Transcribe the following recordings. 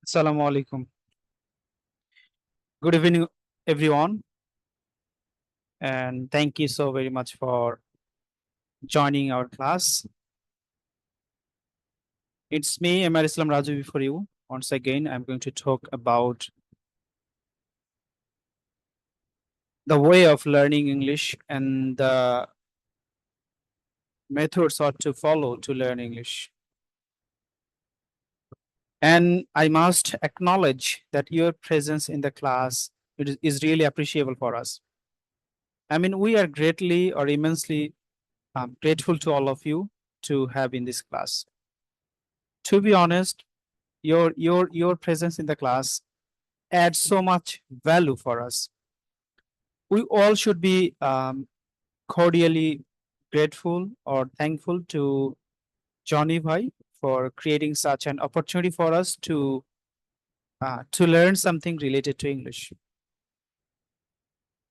Assalamu alaikum. Good evening, everyone, and thank you so very much for joining our class. It's me, Amar Islam Raju, for you. Once again, I'm going to talk about the way of learning English and the methods ought to follow to learn English. And I must acknowledge that your presence in the class is really appreciable for us. I mean, we are greatly or immensely grateful to all of you to have in this class. To be honest, your presence in the class adds so much value for us. We all should be cordially grateful or thankful to Johnny Bhai for creating such an opportunity for us to learn something related to English.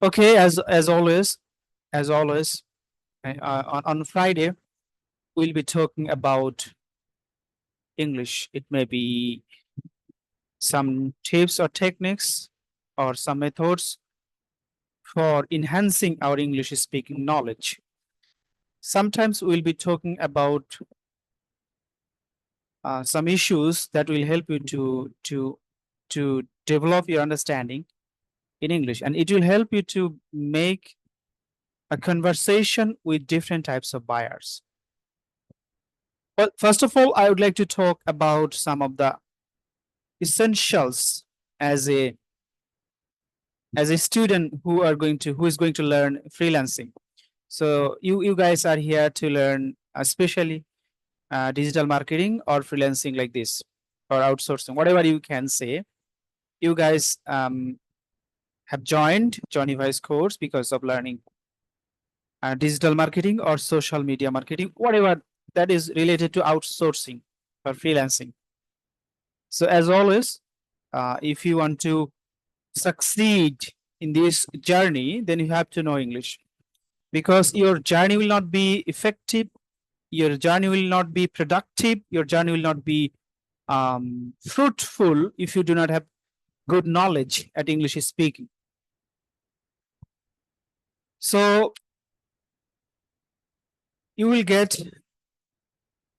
Okay, as always, on Friday we'll be talking about English. It may be some tips or techniques or some methods for enhancing our English speaking knowledge. Sometimes we'll be talking about some issues that will help you to develop your understanding in English, and it will help you to make a conversation with different types of buyers. Well, first of all, I would like to talk about some of the essentials as a student who is going to learn freelancing. So you guys are here to learn especially digital marketing or freelancing like this, or outsourcing, whatever you can say. You guys have joined Johnny Bhai's course because of learning digital marketing or social media marketing, whatever that is related to outsourcing or freelancing. So as always, if you want to succeed in this journey, then you have to know English, because your journey will not be effective, your journey will not be productive, your journey will not be fruitful if you do not have good knowledge at English speaking. So you will get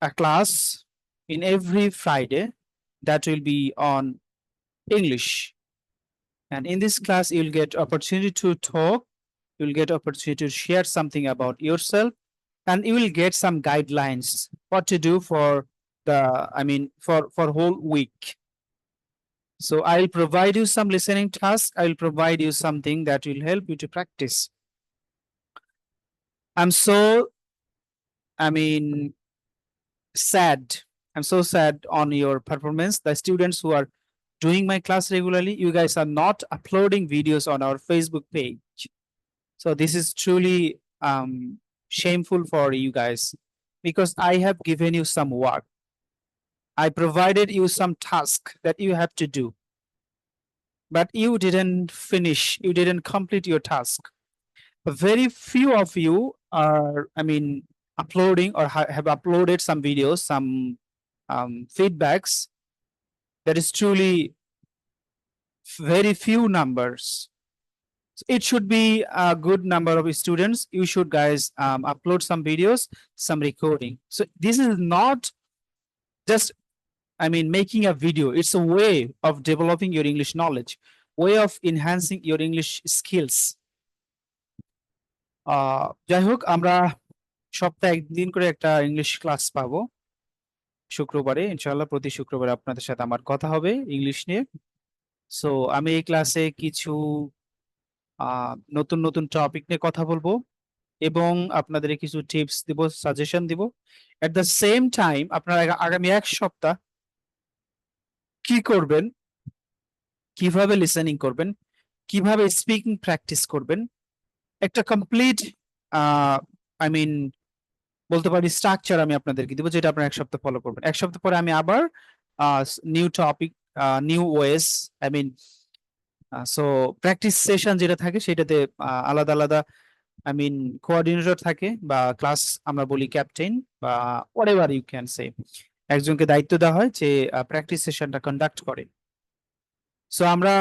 a class in every Friday that will be on English. And in this class, you'll get opportunity to talk, you'll get opportunity to share something about yourself, and you will get some guidelines what to do for for whole week. So I'll provide you some listening tasks. I'll provide you something that will help you to practice. I'm so, sad. I'm so sad on your performance. The students who are doing my class regularly, you guys are not uploading videos on our Facebook page. So this is truly shameful for you guys, because I have given you some work. I provided you some task that you have to do, but you didn't finish, you didn't complete your task. Very few of you are, uploading or have uploaded some videos, some feedbacks. That is truly very few numbers. It should be a good number of students. You should guys upload some videos, some recording. So this is not just, making a video. It's a way of developing your English knowledge, way of enhancing your English skills. যাই হোক, আমরা সপ্তাহে একদিন করে একটা English class পাবো শুক্রবারে, ইনশাআল্লাহ প্রতি শুক্রবারে আপনাদের সাথে আমার কথা হবে ইংলিশ নিয়ে। সো আমি এই ক্লাসে কিছু নতুন নতুন টপিক নিয়ে কথা বলবো এবং আপনাদের কিছু টিপস দিব, সাজেশন দিব। এট দ্য সেম টাইম আপনারা আগামী এক সপ্তাহ কি করবেন, কিভাবে লিসেনিং করবেন, কিভাবে স্পিকিং প্র্যাকটিস করবেন, একটা কমপ্লিট বলতে পারি স্ট্রাকচার আমি আপনাদেরকে দিব, যেটা আপনারা এক সপ্তাহ ফলো করবেন। এক সপ্তাহ পরে আমি আবার নিউ টপিক, নিউ ওয়েস, সো প্র্যাকটিস সেশন যেটা থাকে সেটাতে আলাদা আলাদা কোঅর্ডিনেটর থাকে, বা ক্লাস আমরা বলি ক্যাপ্টেন, বা হোয়াটএভার ইউ ক্যান সে, একজনকে দায়িত্ব দেওয়া হয় যে প্র্যাকটিস সেশনটা কন্ডাক্ট করে। সো আমরা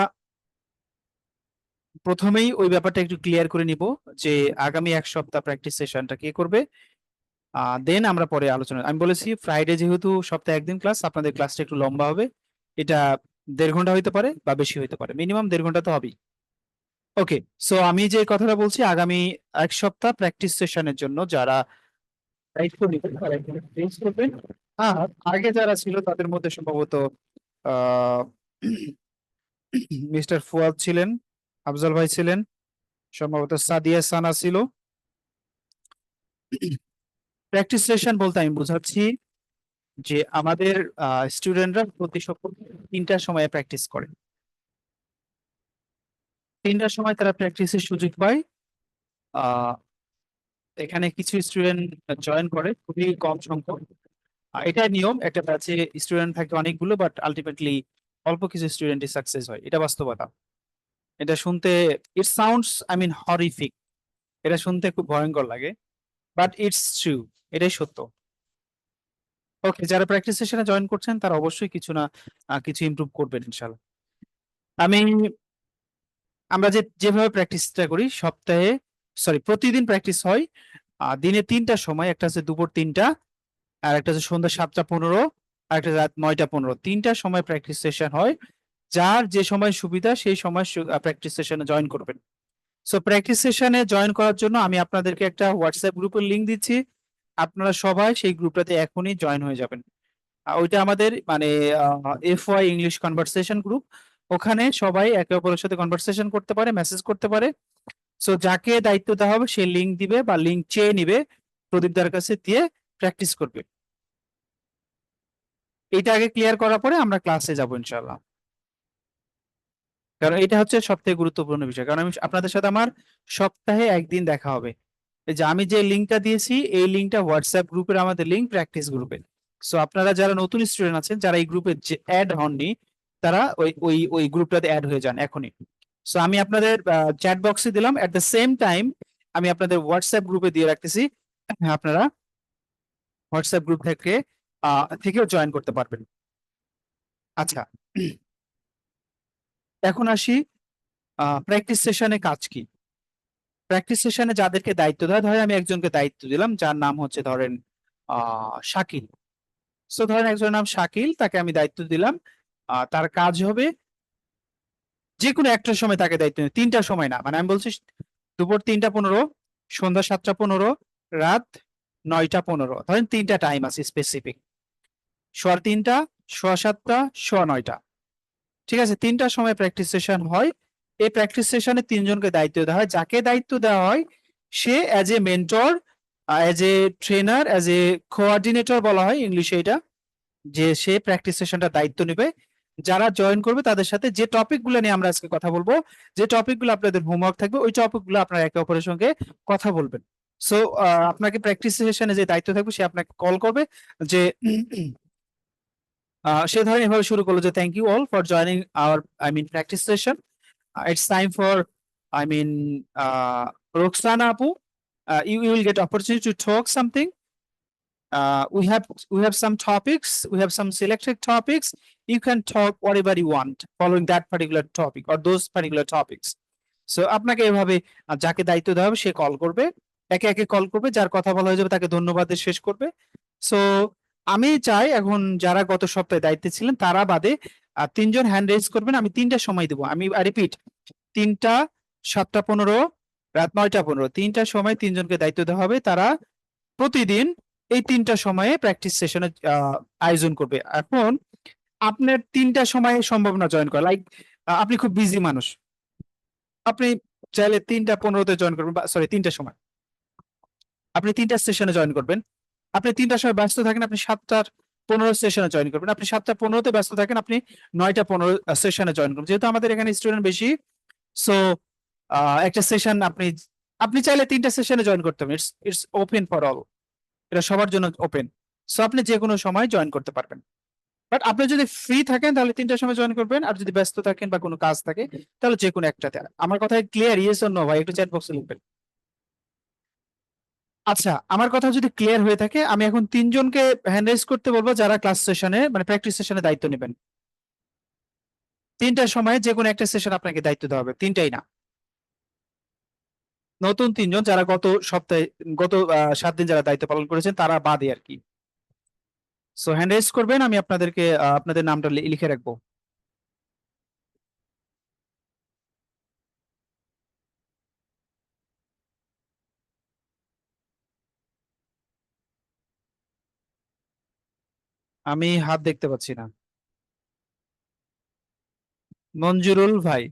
প্রথমেই ওই ব্যাপারটা একটু ক্লিয়ার করে নিব যে আগামী এক সপ্তাহ প্র্যাকটিস সেশনটা কে করবে। দেন আমরা পরে আলোচনা, আমি বলেছি ফ্রাইডে যেহেতু সপ্তাহে একদিন ক্লাস, আপনাদের ক্লাসটা একটু লম্বা হবে। এটা 1.5 ঘন্টা হইতে পারে বা বেশি হইতে পারে, মিনিমাম 1.5 ঘন্টা তো হবেই। ওকে, সো আমি যে কথাটা বলছি, আগামী এক সপ্তাহ প্র্যাকটিস সেশনের জন্য যারা দায়িত্ব নিবেন তারা এখানে প্লেস করবেন। আর আগে যারা ছিল তাদের মধ্যে সম্ভবত আহ মিস্টার ফুয়াদ ছিলেন, আফজল ভাই ছিলেন, সম্ভবত সাদিয়া সানা ছিল। প্র্যাকটিস সেশন বলতে আমি বোঝাচ্ছি যে আমাদের স্টুডেন্টরা প্রতি সপ্তাহে 3টার সময় প্র্যাকটিস করে। 3টার সময় তারা প্র্যাকটিসের সুযোগ পায়। আহ এখানে কিছু স্টুডেন্ট জয়েন করে, খুবই কম সংখ্যক। এটা নিয়ম, একটা ব্যাচে স্টুডেন্ট থাকে অনেকগুলো, বাট আলটিমেটলি অল্প কিছু স্টুডেন্টই সাকসেস হয়, এটা বাস্তবতা। এটা শুনতে, it sounds I mean horrific, এটা শুনতে খুব ভয়ঙ্কর লাগে, বাট ইটস ট্রু, এটাই সত্য। ওকে, যারা প্র্যাকটিস সেশনে জয়েন করছেন তারা অবশ্যই কিছু না কিছু ইমপ্রুভ করবেন ইনশাল্লাহ। আমি আমরা যেভাবে প্র্যাকটিসটা করি, সপ্তাহে প্রতিদিন প্র্যাকটিস হয় দিনে 3টার সময়, একটা হচ্ছে দুপুর 3টা, আর একটা হচ্ছে সন্ধ্যা 7টা 15, আর একটা রাত 9টা 15, 3টার সময় প্র্যাকটিস সেশন হয়। যার যে সময় সুবিধা সেই সময় প্র্যাকটিস সেশনে জয়েন করবেন। সো প্র্যাকটিস সেশনে জয়েন করার জন্য আমি আপনাদেরকে একটা হোয়াটসঅ্যাপ গ্রুপের লিংক দিচ্ছি, আপনারা সবাই সেই গ্রুপটাতে এখনই জয়েন হয়ে যাবেন। ওইটা আমাদের মানে FY ইংলিশ কনভারসেশন গ্রুপ। ওখানে সবাই একে অপরের সাথে কনভারসেশন করতে পারে, মেসেজ করতে পারে। সো যাকে দায়িত্ব দেওয়া হবে সে লিংক দিবে বা লিংক চেয়ে নিবে, প্রদীপদার কাছে দিয়ে প্র্যাকটিস করবে। এটা আগে ক্লিয়ার করার পরে আমরা ক্লাসে যাব ইনশাল্লাহ। কারণ এটা হচ্ছে সব থেকে গুরুত্বপূর্ণ বিষয়, কারণ আমি আপনাদের সাথে আমার সপ্তাহে একদিন দেখা হবে। এই যে আমি যে লিঙ্কটা দিয়েছি, এই লিঙ্কটা হোয়াটসঅ্যাপ গ্রুপের আমাদের লিঙ্ক, প্র্যাকটিস গ্রুপে। সো আপনারা যারা নতুন স্টুডেন্ট আছেন, যারা এই গ্রুপে অ্যাড হননি, তারা ওই ওই ওই গ্রুপটাতে অ্যাড হয়ে যান এখনই। সো আমি আপনাদের চ্যাট বক্সে দিলাম, এট দ্য সেম টাইম আমি আপনাদের হোয়াটসঅ্যাপ গ্রুপে দিয়ে রাখতেছি, আপনারা হোয়াটসঅ্যাপ গ্রুপ থেকেও জয়েন করতে পারবেন। আচ্ছা, এখন আসি প্র্যাকটিস সেশনে কাজ কি। প্র্যাকটিস সেশনে যাদেরকে দায়িত্ব দেয়, ধরেন আমি একজনকে দায়িত্ব দিলাম যার নাম হচ্ছে ধরেন শাকিল। সো ধরেন একজনের নাম শাকিল, তাকে আমি দায়িত্ব দিলাম, তার কাজ হবে যে কোনো একটার সময় তাকে দায়িত্ব নিতে, 3টার সময় না, মানে আমি বলছি দুপুর 3টা 15, সন্ধ্যা 7টা 15, রাত 9টা 15, ধরেন 3টা টাইম আছে স্পেসিফিক, 3:30, 7:30, 9:30। ঠিক আছে, 3টার সময় প্র্যাকটিস সেশন হয়। এই প্র্যাকটিস সেশনে 3জনকে দায়িত্ব দেওয়া হয়। যাকে দায়িত্ব দেওয়া হয় সে as a mentor, as a trainer, as a coordinator বলা হয় ইংলিশে এটা, যে সে প্র্যাকটিস সেশনটা দায়িত্ব নেবে। যারা জয়েন করবে তাদের সাথে যে টপিক গুলো নিয়ে আমরা আজকে কথা বলবো, যে টপিক গুলো আপনাদের হোমওয়ার্ক থাকবে, ওই টপিক গুলো আপনারা একে অপরের সঙ্গে কথা বলবেন। সো আপনাকে প্র্যাকটিস সেশনে যে দায়িত্ব থাকবে সে আপনাকে কল করবে, যে সে ধরেন এভাবে শুরু করলো যে thank you all for joining our practice session. It's time for, Roxana Apu. You will get opportunity to talk something. We have some topics. We have some selected topics. You can talk whatever you want following that particular topic or those particular topics. So আপনাকে এভাবে যাকে দায়িত্ব দেওয়া হবে সে call করবে, একে একে call করবে, যার কথা বলা হয়ে যাবে তাকে ধন্যবাদ দিয়ে শেষ করবে। সো আমি চাই এখন যারা গত সপ্তাহে দায়িত্বে ছিলেন তারা বাদে 3জন হ্যান্ড রেজ করবেন, আমি 3টা সময় দেবো। আমি রিপিট, 3টা, 7টা 15, রাত 9টা 15, 3টার সময় 3জনকে দায়িত্ব দেওয়া হবে। তারা প্রতিদিন এই 3টা সময়ে প্র্যাকটিস সেশনে আয়োজন করবে। এখন আপনার 3টা সময় সম্ভব না জয়েন করা, লাইক আপনি খুব বিজি মানুষ, আপনি চাইলে 3টা 15-তে জয়েন করবেন, সরি 3টার সময় আপনি 3টা সেশনে জয়েন করবেন। আপনি 3টার সময় ব্যস্ত থাকেন, আপনি 7টা 15 সেশনে জয়েন করবেন। আপনি 7টা 15-তে ব্যস্ত থাকেন, আপনি 9টা 15 সেশনে জয়েন করবেন। যেহেতু আমাদের এখানে স্টুডেন্ট বেশি, সো একটা সেশন আপনি আপনি চাইলে 3টা সেশনে জয়েন করতে পারেন। ইটস ওপেন ফর অল, এটা সবার জন্য ওপেন। সো আপনি যে কোনো সময় জয়েন করতে পারবেন। বাট আপনি যদি ফ্রি থাকেন তাহলে 3টার সময় জয়েন করবেন, আর যদি ব্যস্ত থাকেন বা কোনো কাজ থাকে তাহলে যে কোনো একটাতে। আমার কথা ক্লিয়ার? ইয়েস অর নো ভাই, একটু চ্যাট বক্সে লিখবেন। আচ্ছা, আমার কথা যদি ক্লিয়ার হয়ে থাকে, আমি এখন 3জনকে হ্যান্ড রেজ করতে বলবো যারা ক্লাস সেশনে মানে প্র্যাকটিস সেশনে দায়িত্ব নেবেন। 3টার সময় যে কোনো একটা সেশন আপনাকে দায়িত্ব দেওয়া হবে, 3টাই না। নতুন 3জন যারা গত সপ্তাহে, গত 7 দিন যারা দায়িত্ব পালন করেছেন তারা বাদে আর কি। সো হ্যান্ড রেজ করবেন, আমি আপনাদেরকে আপনাদের নামটা লিখে রাখবো। আমি হাত দেখতে পাচ্ছি না। মঞ্জুরুল ভাই,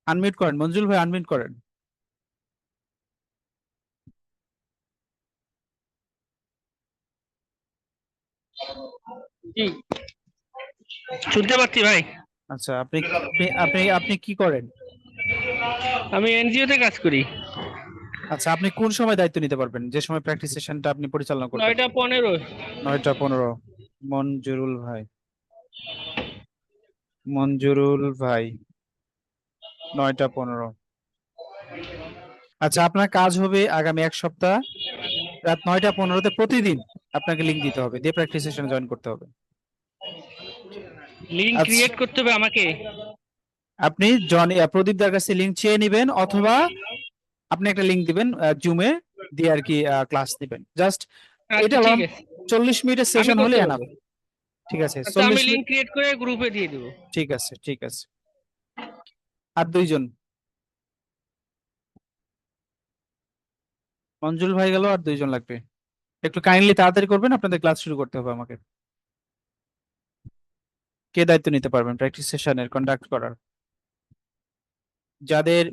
আনমিউট করেন। মঞ্জুরুল ভাই আনমিউট করেন। জি, শুনতে পাচ্ছি ভাই। আচ্ছা, আপনি আপনি আপনি আপনি কি করেন? আমি এনজিও তে কাজ করি। আচ্ছা, আপনি কোন সময় দায়িত্ব নিতে পারবেন, যে সময় প্র্যাকটিস সেশনটা আপনি পরিচালনা করবেন? 9টা 15। 9টা 15। মঞ্জুরুল ভাই, মঞ্জুরুল ভাই, 9টা 15। আচ্ছা, আপনার কাজ হবে আগামী 1 সপ্তাহ রাত 9টা 15-তে প্রতিদিন আপনাকে লিঙ্ক দিতে হবে, দিয়ে প্র্যাকটিস সেশনে জয়েন করতে হবে। লিঙ্ক আচ্ছা, ক্রিয়েট করতে হবে আমাকে? আপনি প্রদীপ দার কাছে লিঙ্ক চেয়ে নেবেন, অথবা আপনি একটা লিঙ্ক দিবেন জুমে, দিয়ে আর কি ক্লাস দিবেন জাস্ট। আচ্ছা এটা ঠিক আছে, 40 মিনিটের আমি সেশন হলে করতে এনাফ। পারবো। ঠিক আছে, আচ্ছা, আমি 40 মিনিট। লিঙ্ক ক্রিয়েট করে গ্রুপে দিয়ে দেবো। ঠিক আছে, ঠিক আছে। আর 2জন, মঞ্জুল ভাই গেল, আর 2জন লাগবে। একটু কাইন্ডলি তাড়াতাড়ি করবেন, আপনাদের ক্লাস শুরু করতে হবে আমাকে। কে দায়িত্ব নিতে পারবেন প্র্যাকটিস সেশনের কন্ডাক্ট করার? যাদের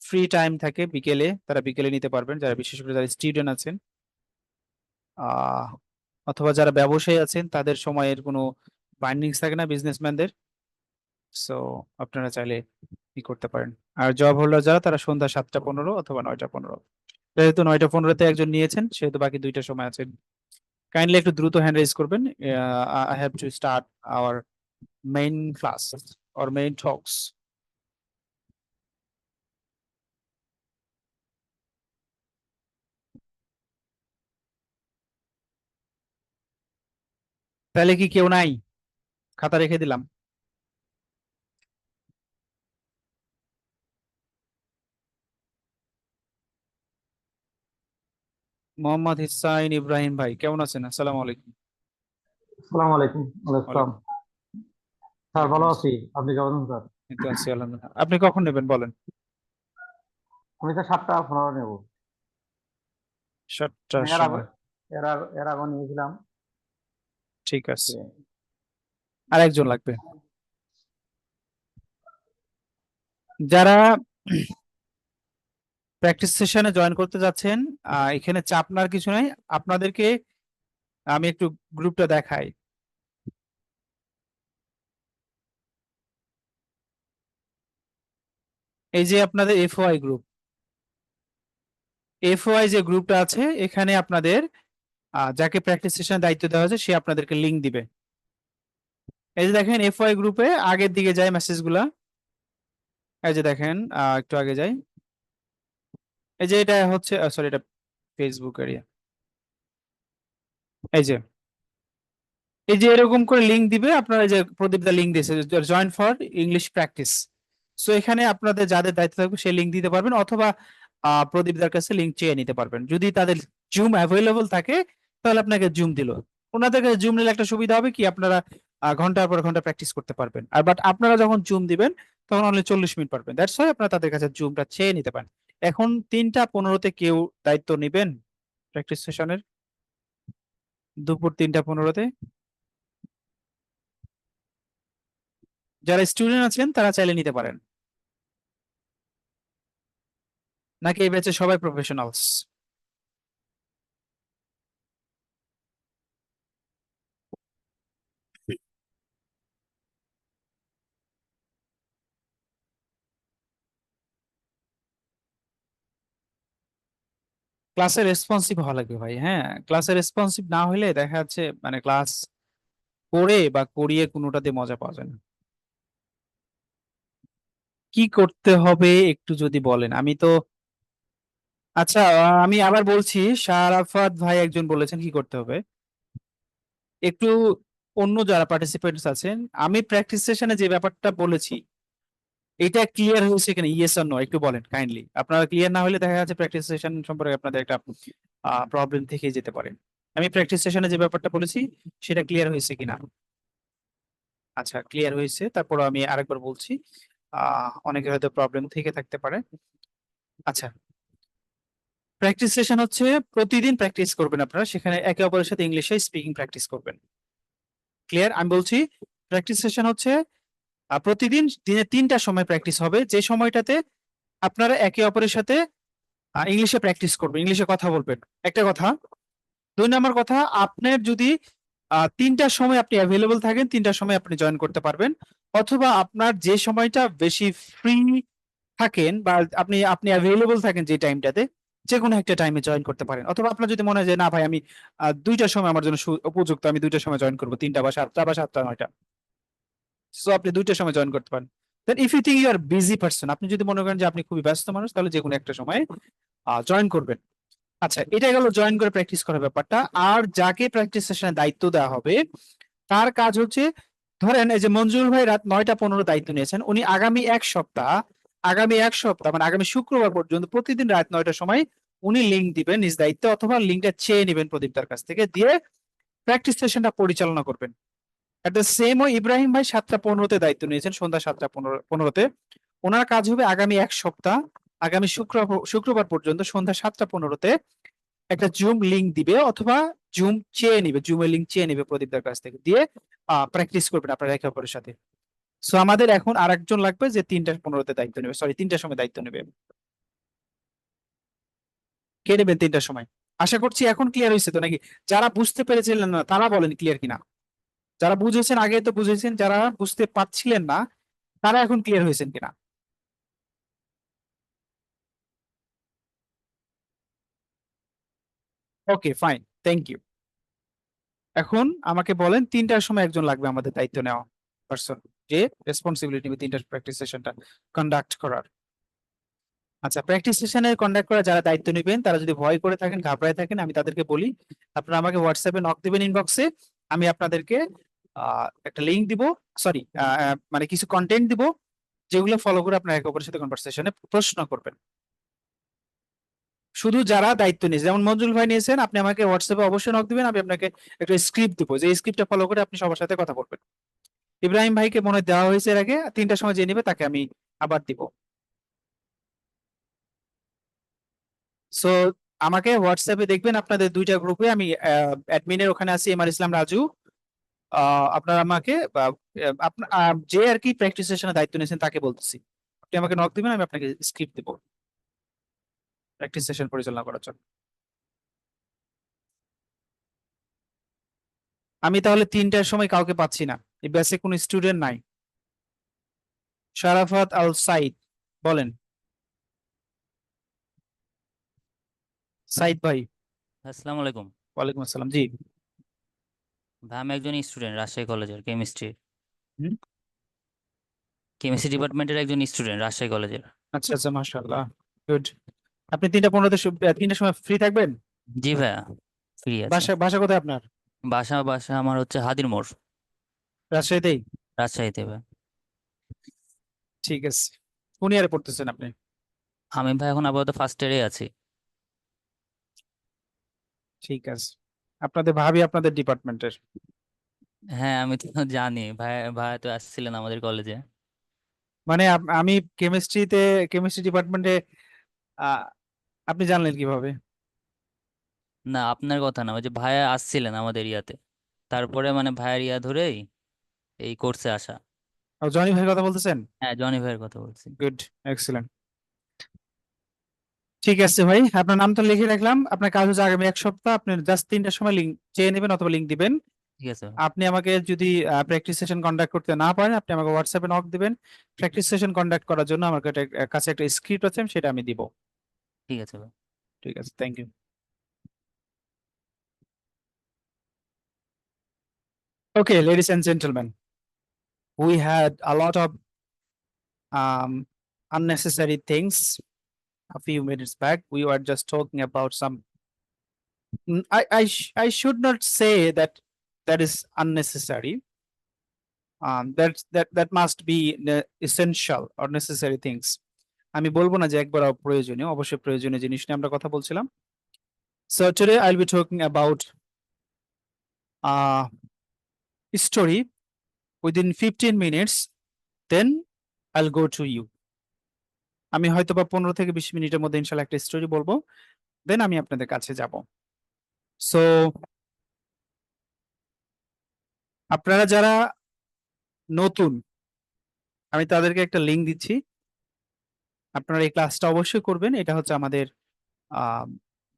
ফ্রি টাইম থাকে বিকেলে, তারা বিকেলে নিতে পারবেন, যারা বিশেষ করে যারা স্টুডেন্ট আছেন, আহ অথবা যারা ব্যবসায়ী আছেন, তাদের সময়ের কোনো বাইন্ডিংস থাকে না বিজনেসম্যানদের। সো আপনারা চাইলে কি করতে পারেন। আর জব হোল্ডার যারা, তারা সন্ধ্যা 7টা 15 অথবা 9টা 15। যেহেতু 9টা 15-তে একজন নিয়েছেন, সেহেতু বাকি 2টা সময় আছে। কাইন্ডলি একটু দ্রুত হ্যান্ড রেজ করবেন। I have to start our main class or main talks. তাহলে কি কেউ নাই? খাতা রেখে দিলাম। মোহাম্মদ হিসাইন ইব্রাহিম ভাই, কেমন আছেন? আসসালামু আলাইকুম। আসসালামু আলাইকুম। ওয়ালাইকুম আসসালাম। ওয়ালাইকুম। স্যার ওয়ালাইকুম ভালো আছি, আসসালাম। আপনি কেমন আছেন স্যার? এই তো আছি আলহামদুলিল্লাহ। আপনি কখন নেবেন বলেন? আমি স্যার 7টা 15 নেব। 7টার এর আগে সময়। এর আগে নিয়েছিলাম ঠিক আছে, যে, আর একজন লাগবে। যারা প্র্যাকটিস সেশনে জয়েন করতে যাচ্ছেন, এখানে চাপ নেওয়ার কিছু নাই। আপনাদেরকে আমি একটু গ্রুপটা দেখাই। এই যে আপনাদের এফওআই গ্রুপ, এফওআই যে গ্রুপটা আছে, এখানে আপনাদের যাকে প্র্যাকটিস সেশনের দায়িত্ব দেওয়া হয়েছে, সে আপনাদেরকে লিংক দিবে। এই যে দেখেন, এফওআই গ্রুপে আগের দিকে যায় মেসেজগুলা। এই যে দেখেন, একটু আগে যাই। এই যে এটা হচ্ছে, সরি, এটা ফেসবুক এরিয়া। এই যে, এই যে এরকম করে লিংক দিবে। আপনারা এই যে প্রদীপ দা লিংক দিয়েছে, join for English practice. So এখানে আপনাদের যাদের দায়িত্ব থাকবে সেই লিংক দিতে পারবেন, অথবা প্রদীপ দার কাছে লিংক চেয়ে নিতে পারবেন। যদি তাদের জুম অ্যাভেলেবল থাকে, তাহলে আপনাকে জুম দিল। ওনাদের কাছে জুম নিলে একটা সুবিধা হবে কি, আপনারা ঘন্টার পর ঘন্টা প্র্যাকটিস করতে পারবেন। আর বাট আপনারা যখন জুম দিবেন, তখন অনলি 40 মিনিট পারবেন। দ্যাটস ওয়াই আপনারা তাদের কাছে জুমটা চেয়ে নিতে পারেন। এখন 3টা 15-তে কেউ দায়িত্ব নিবেন প্র্যাকটিস সেশনের? দুপুর 3টা 15-তে যারা স্টুডেন্ট আছেন, তারা চাইলে নিতে পারেন, নাকি এই ব্যাচে সবাই প্রফেশনালস? ক্লাসে রেসপন্সিভ হওয়া লাগবে ভাই। হ্যাঁ, ক্লাসে রেসপন্সিভ না হলে দেখা যাচ্ছে মানে ক্লাস করে বা করিয়ে কোনোটাতে মজা পাওয়া যায় না। কি করতে হবে একটু যদি বলেন, আমি তো। আচ্ছা, আমি আবার বলছি, শারাফাত ভাই একজন বলেছেন কি করতে হবে। একটু অন্য যারা পার্টিসিপেন্টস আছেন, আমি প্র্যাকটিস সেশনে যে ব্যাপারটা বলেছি এটা ক্লিয়ার হয়েছে কিনা, ইয়েস আর নো একটু বলেন কাইন্ডলি। আপনারা ক্লিয়ার না হলে দেখা যাচ্ছে প্র্যাকটিস সেশন সম্পর্কে আপনাদের একটা প্রবলেম থেকে যেতে পারে। আমি প্র্যাকটিস সেশনে যে ব্যাপারটা বলেছি সেটা ক্লিয়ার হয়েছে কিনা? আচ্ছা, ক্লিয়ার হয়েছে। তারপর আমি আরেকবার বলছি, অনেকের হয়তো প্রবলেম থেকে থাকতে পারে। আচ্ছা, প্র্যাকটিস সেশন হচ্ছে প্রতিদিন প্র্যাকটিস করবেন আপনারা, সেখানে একে অপরের সাথে ইংলিশে স্পিকিং প্র্যাকটিস করবেন। ক্লিয়ার? আমি বলছি প্র্যাকটিস সেশন হচ্ছে প্রতিদিন দিনে 3টা সময় প্র্যাকটিস হবে, যে সময়টাতে আপনারা একে অপরের সাথে ইংলিশে প্র্যাকটিস করবেন, ইংলিশে কথা বলবেন। একটা কথা। 2 নম্বর কথা, আপনার যদি 3টার সময় আপনি অ্যাভেলেবল থাকেন, 3টার সময় আপনি জয়েন করতে পারবেন, অথবা আপনার যে সময়টা বেশি ফ্রি থাকেন বা আপনি আপনি অ্যাভেলেবল থাকেন যে টাইমটাতে, যে কোনো একটা টাইমে জয়েন করতে পারেন। অথবা আপনার যদি মনে হয় যে না ভাই আমি 2টার সময় আমার জন্য উপযুক্ত, আমি 2টার সময় জয়েন করবো, 3টা বা 7টা বা 7টা 9টা, সো আপনি 2টার সময় জয়েন করতে পারেন। Then if you think you are busy person, আপনি যদি মনে করেন যে আপনি খুবই ব্যস্ত মানুষ, তাহলে যে কোনো একটা সময় জয়েন করবেন। আচ্ছা, এটা গেল জয়েন করে প্র্যাকটিস করার ব্যাপারটা। আর যাকে প্র্যাকটিস সেশনে দায়িত্ব দেওয়া হবে তার কাজ হচ্ছে, ধরেন এই যে মঞ্জুর ভাই রাত 9টা 15 দায়িত্ব নিয়েছেন, উনি আগামী এক সপ্তাহ মানে আগামী শুক্রবার পর্যন্ত প্রতিদিন রাত 9টার সময় উনি লিঙ্ক দিবেন নিজ দায়িত্বে, অথবা লিঙ্কটা চেয়ে নেবেন প্রদীপদার কাছ থেকে, দিয়ে প্র্যাকটিস সেশনটা পরিচালনা করবেন। At the same way Ibrahim ভাই 7টা 15-তে দায়িত্ব নিয়েছেন, সন্ধ্যা 7টা 15-তে। ওনার কাজ হবে আগামী এক সপ্তাহ, আগামী শুক্রবার পর্যন্ত সন্ধ্যা 7টা 15-তে একটা জুম লিংক দিবে, অথবা জুমের লিংক চেয়ে নিবে প্রদীপদার কাছ থেকে, দিয়ে প্র্যাকটিস করবেন আপনারা একে অপরের সাথে। সো আমাদের এখন আরেকজন লাগবে যে 3টা 15-তে দায়িত্ব নেবে, সরি 3টার সময় দায়িত্ব নেবে। কে নেবেন 3টার সময়? আশা করছি এখন ক্লিয়ার হয়েছে তো নাকি? যারা বুঝতে পেরেছিলেন না তারা বলেন ক্লিয়ার কিনা। যারা বুঝেছেন আগে তো বুঝেছেন, যারা বুঝতে পারছিলেন না তারা এখন ক্লিয়ার হয়েছেন কিনা? ওকে, ফাইন, থ্যাংক ইউ। এখন আমাকে বলেন 3টার সময় একজন লাগবে আমাদের দায়িত্ব নেওয়া পারসন, যে রেসপন্সিবিলিটি নিবে 3টার প্র্যাকটিস সেশনটা কন্ডাক্ট করার। আচ্ছা, প্র্যাকটিস সেশনে কন্ডাক্ট করা যারা দায়িত্ব নেবেন, তারা যদি ভয় করে থাকেন, ঘাবড়ায় থাকেন, আমি তাদেরকে বলি আপনারা আমাকে হোয়াটসঅ্যাপে নক দিবেন ইনবক্সে। আমি আপনাদেরকে একটা লিংক দিব, সরি মানে কিছু কন্টেন্ট দিব, যেগুলো ফলো করে আপনারা একে অপরের সাথে কনভারসেশনে প্রশ্ন করবেন। শুধু যারা দায়িত্ব নিয়েছে, যেমন মঞ্জুল ভাই নিয়েছেন, আপনি আমাকে হোয়াটসঅ্যাপে অবশ্যই নক দিবেন, আমি আপনাকে একটা স্ক্রিপ্ট দিব, যে স্ক্রিপ্টটা ফলো করে আপনি সবার সাথে কথা বলবেন। ইব্রাহিম ভাইকে মনে হয় দেওয়া হয়েছে এর আগে, 3টার সময় যে নিবে তাকে আমি আবার দিব। সো আমাকে হোয়াটসঅ্যাপে দেখবেন, আপনাদের 2টা গ্রুপে আমি অ্যাডমিনের ওখানে আছি, এমআর ইসলাম রাজু। আপনারা আমাকে যে আর কি প্র্যাকটিস সেশনের দায়িত্ব নিয়েছেন তাকে বলতেছি, আপনি আমাকে নক দিবেন, আমি আপনাকে স্ক্রিপ্ট দেবো প্র্যাকটিস সেশন পরিচালনা করার জন্য। আমি তাহলে 3টার সময় কাউকে পাচ্ছি না, এই ব্যাচে কোনো স্টুডেন্ট নাই। শারাফাত আল সাইদ, বলেন। সাইদ ভাই। আসসালামু আলাইকুম। ওয়ালাইকুম আসসালাম, জি। ভাই আমি একজন স্টুডেন্ট রাজশাহী কলেজের কেমিস্ট্রি হুম, ডিপার্টমেন্টের একজন স্টুডেন্ট রাজশাহী কলেজের। আচ্ছা আচ্ছা, মাশাআল্লাহ, গুড। আপনি 3টা 15-তে 3টার সময় ফ্রি থাকবেন? জি ভাইয়া, ফ্রি আছে। বাসা বাসা কোথায় আপনার? বাসা বাসা আমার হচ্ছে হাদির মোড়, রাজশাহীতেই? রাজশাহীতে ভাই। ঠিক আছে। কোন ইয়ারে পড়তেছেন আপনি? আমি ভাই এখন আপাতত ফার্স্ট ইয়ারে আছি। ঠিক আছে। আপনাদের ভাবি আপনাদের ডিপার্টমেন্টের? হ্যাঁ আমি তো জানি ভাই, ভাই তো আসছিলেন আমাদের কলেজে। মানে আমি কেমিস্ট্রি ডিপার্টমেন্টে, আপনি জানলেন কিভাবে? না আপনার কথা না, ওই যে ভাইয়া আসছিলেন আমাদের ইয়াতে, তারপরে মানে ভাইয়ের ইয়া ধরেই এই কোর্সে আসা। জনি ভাইয়ের কথা বলতেছেন? হ্যাঁ জনি ভাইয়ের কথা বলছি। Good, excellent. ঠিক আছে ভাই, আপনার নামটা লিখে রাখলাম। আপনার কাজ হচ্ছে আগামী এক সপ্তাহ আপনি জাস্ট 3টার সময় লিঙ্ক চেয়ে নেবেন অথবা লিঙ্ক দিবেন। ঠিক আছে ভাই। আপনি আমাকে যদি প্র্যাকটিস সেশন কন্ডাক্ট করতে না পারেন, আপনি আমাকে হোয়াটসঅ্যাপে নক দিবেন। প্র্যাকটিস সেশন কন্ডাক্ট করার জন্য আমার কাছে একটা স্ক্রিপ্ট আছে, সেটা আমি দিব। ঠিক আছে ভাই। ঠিক আছে, thank you. Okay, ladies and gentlemen, we had a lot of unnecessary things a few minutes back. We were just talking about some. I should not say that that is unnecessary. That must be the essential or necessary things. আমি বলবো না যে একবার প্রয়োজনীয়, অবশ্যই প্রয়োজনীয় জিনিস নিয়ে আমরা কথা বলছিলাম। So today I'll be talking about story within 15 minutes, then I'll go to you. আমি হয়তো বা 15 থেকে 20 মিনিটের মধ্যে ইনশাআল্লাহ একটা স্টোরি বলবো, দেন আমি আপনাদের কাছে যাব। সো আপনারা যারা নতুন, আমি তাদেরকে একটা লিংক দিচ্ছি, আপনারা এই ক্লাসটা অবশ্যই করবেন। এটা হচ্ছে আমাদের আহ,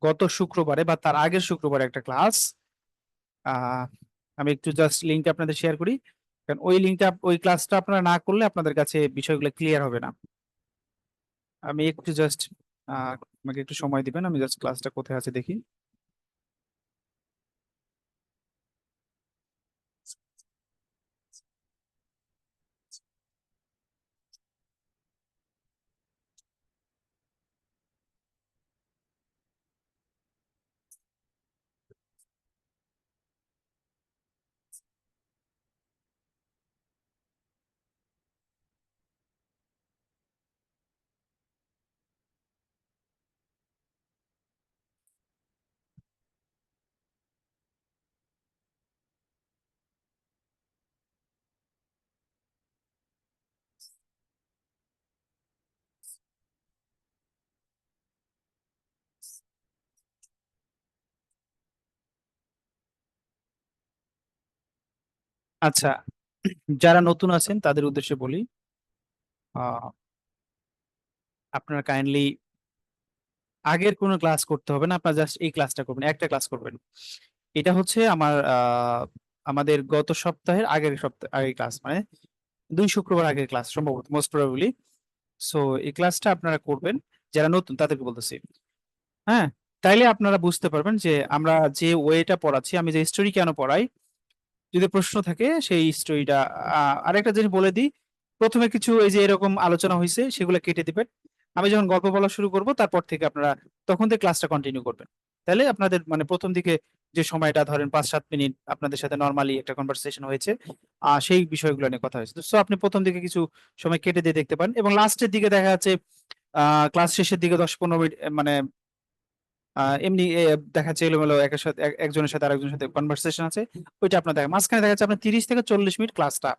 গত শুক্রবারে বা তার আগের শুক্রবারে একটা ক্লাস। আমি একটু জাস্ট লিংকটা আপনাদের শেয়ার করি, কারণ ওই ক্লাসটা আপনারা না করলে আপনাদের কাছে বিষয়গুলো ক্লিয়ার হবে না। আমি একটু জাস্ট আমাকে একটু সময় দিবেন, আমি জাস্ট ক্লাসটা কোথায় আছে দেখি। আচ্ছা, যারা নতুন আছেন তাদের উদ্দেশ্যে বলি, আহ, আপনারা কাইন্ডলি আগের কোনো ক্লাস করতে হবে না, আপনারা জাস্ট এই ক্লাসটা করবেন, একটা ক্লাস করবেন। এটা হচ্ছে আমাদের গত সপ্তাহের আগের ক্লাস, মানে 2 শুক্রবার আগের ক্লাস সম্ভবত, মোস্ট প্রবাবলি। সো এই ক্লাসটা আপনারা করবেন যারা নতুন তাদেরকে বলতেছি। হ্যাঁ, তাইলে আপনারা বুঝতে পারবেন যে আমরা যে ওয়েটা পড়াচ্ছি, আমি যে স্টোরি কেন পড়াই। যদি প্রশ্ন থাকে সেই স্টোরিটা, আরেকটা জিনিস বলে দিই, প্রথমে কিছু এই যে এরকম আলোচনা হয়েছে সেগুলো কেটে দিবেন। আমি যখন গল্প বলা শুরু করব তারপর থেকে আপনারা তখন থেকে ক্লাসটা কন্টিনিউ করবেন। তাহলে আপনাদের মানে প্রথম দিকে যে সময়টা ধরেন 5-7 মিনিট আপনাদের সাথে নর্মালি একটা কনভারসেশন হয়েছে, সেই বিষয়গুলো নিয়ে কথা হয়েছে, সো আপনি প্রথম দিকে কিছু সময় কেটে দিয়ে দেখতে পারেন, এবং লাস্টের দিকে দেখা যাচ্ছে ক্লাস শেষের দিকে 10-15 মিনিট মানে এমনি দেখা যাচ্ছে এলোমেলো একের সাথে একজনের সাথে আরেকজনের সাথে কনভারসেশন আছে, ওইটা আপনার দেখা মাঝখানে দেখা যাচ্ছে আপনার 30 থেকে 40 মিনিট ক্লাসটা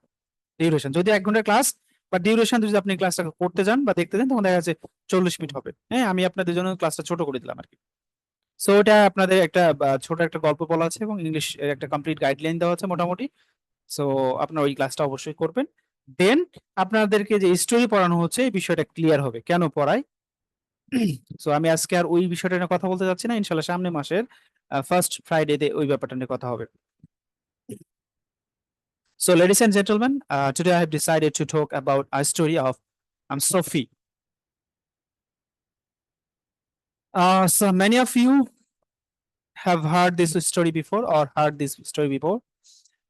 ডিউরেশন। যদি 1 ঘন্টার ক্লাস বা ডিউরেশন যদি আপনি ক্লাসটা করতে যান বা দেখতে যান তখন দেখা যাচ্ছে 40 মিনিট হবে। হ্যাঁ, আমি আপনাদের জন্য ক্লাসটা ছোট করে দিলাম আর কি। সো ওটা আপনাদের একটা ছোট একটা গল্প বলা আছে এবং ইংলিশ এর একটা কমপ্লিট গাইডলাইন দেওয়া আছে মোটামুটি। সো আপনার ওই ক্লাসটা অবশ্যই করবেন। দেন আপনাদেরকে যে স্টোরি পড়ানো হচ্ছে এই বিষয়টা ক্লিয়ার হবে কেন পড়ায়। সো আমি আজকে আর ওই বিষয়টা নিয়ে কথা বলতে যাচ্ছি না, ইনশাল্লাহ সামনে মাসের ফার্স্ট ফ্রাইডেতে ওই ব্যাপারটা নিয়ে কথা হবে। So, ladies and gentlemen, today I have decided to talk about a story of Sophie. So many of you have heard this story before or heard this story before.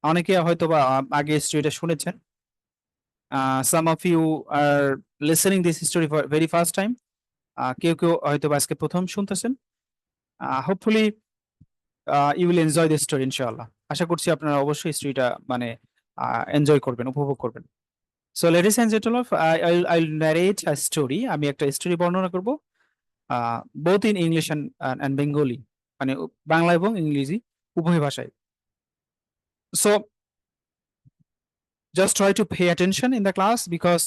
অনেকে হয়তো বা আগে স্টোরিটা শুনেছেন। Some of you are listening this story for very first time. কেউ কেউ হয়তো বা আজকে প্রথম শুনতেছেন। Hopefully you will enjoy this story ইনশাআল্লাহ। আশা করছি আপনারা অবশ্যই স্টোরিটা মানে এনজয় করবেন, উপভোগ করবেন। So ladies and gentlemen, I'll narrate a story. আমি একটা স্টোরি বর্ণনা করব, both in English and Bengali, মানে বাংলা এবং ইংরেজি উভয় ভাষায়। So just try to pay attention in the class, because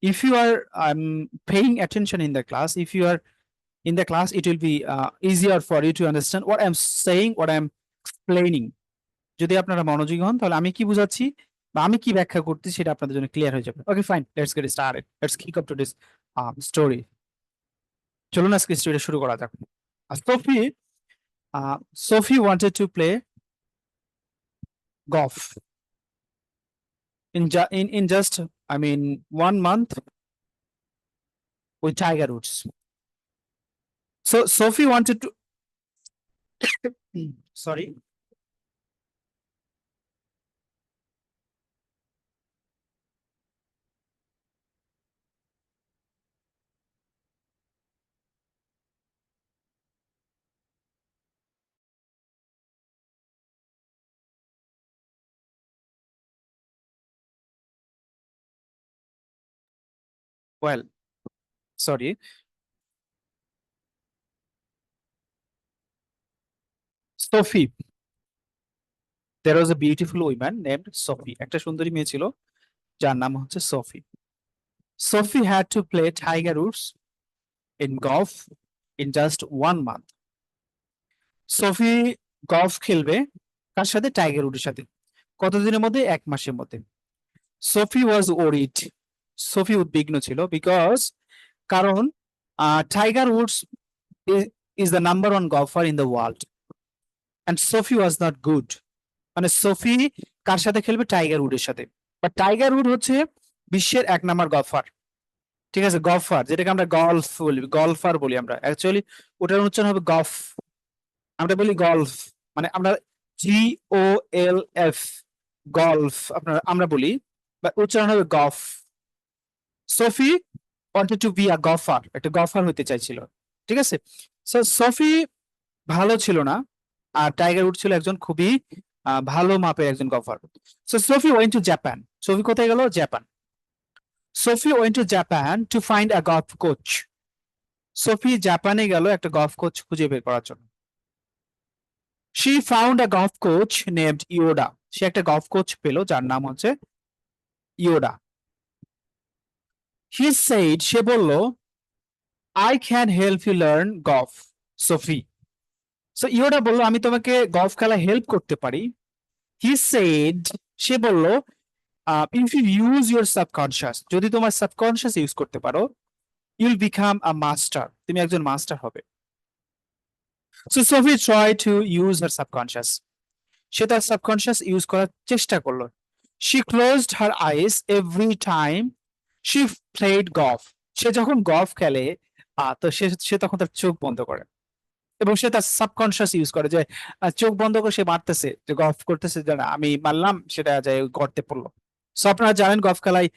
if you are paying attention in the class, if you are in the class, it will be easier for you to understand what I'm saying, what I'm explaining. যদি আপনারা মনোযোগী হন তাহলে আমি কি বুঝাচ্ছি বা আমি কি ব্যাখ্যা করতেছি সেটা আপনাদের জন্য ক্লিয়ার হয়ে যাবে। Okay, fine, let's get started, let's kick up to this story. চলুন আজকে স্টোরিটা শুরু করা যাক। Sophie Sophie wanted to play golf in just, I mean, 1 month with Tiger Woods. So Sophie wanted to sorry, well, sorry. Sophie. There was a beautiful woman named Sophie. একটা সুন্দরী মেয়ে ছিল যার নাম হচ্ছে Sophie. Sophie had to play Tiger Woods in golf in just 1 month. Sophie golf খেলবে কার সাথে? Tiger উডের সাথে। কতদিনের মধ্যে? 1 মাসের মধ্যে। Sophie was worried. Sophie উদ্বিগ্ন ছিল কারণ tiger Woods is the number 1 golfer in the world and Sophie was not good. মানে সফি কার সাথে খেলবে? টাইগার উডের সাথে। বাট টাইগার উড হচ্ছে বিশ্বের 1 নাম্বার গলফার, ঠিক আছে? গলফার, যেটাকে আমরা গলফ বলি, গলফার বলি আমরা, অ্যাকচুয়ালি ওটার উচ্চারণ হবে গলফ। আমরা বলি গলফ, মানে আমরা GOLF গলফ আমরা বলি, বাট উচ্চারণ হবে golf. Sophie wanted to be a golfer, একটা গলফার হতে চাইছিল, ঠিক আছে? সো সফি ভালো ছিল না, আর টাইগার উড ছিল একজন খুবই ভালো মাপের একজন golfer. So Sophie went to Japan. Sophie কোথায় গেল? Japan. Sophie went to Japan to find a golf coach. Sophie জাপানে গেল একটা গলফ কোচ খুঁজে বের করার জন্য। She found a golf coach named Yoda. সে একটা গলফ কোচ পেল যার নাম হচ্ছে Yoda. He said, সে বলল, I can help you learn golf, Sophie. So Yoda বলল, আমি তোমাকে গলফ খেলা হেল্প করতে পারি। He said, সে বলল, if you use your subconscious, যদি তোমার সাবকনশিয়াস ইউজ করতে পারো, you'll become a master, তুমি একজন মাস্টার হবে। So Sophie tried to use her subconscious. সে তার সাবকনশিয়াস ইউজ করার চেষ্টা করলো। She closed her eyes every time she played golf. সে যখন গলফ খেলে তো সে তখন তার চোখ বন্ধ করে এবং সে তার সাবকনশিয়াস ইউজ করে, যে চোখ বন্ধ করে সে মারতেছে, যে গলফ করতেছে, যে আমি মারলাম, সেটা যায় গর্তে পড়লো। সো আপনারা জানেন গলফ খেলায়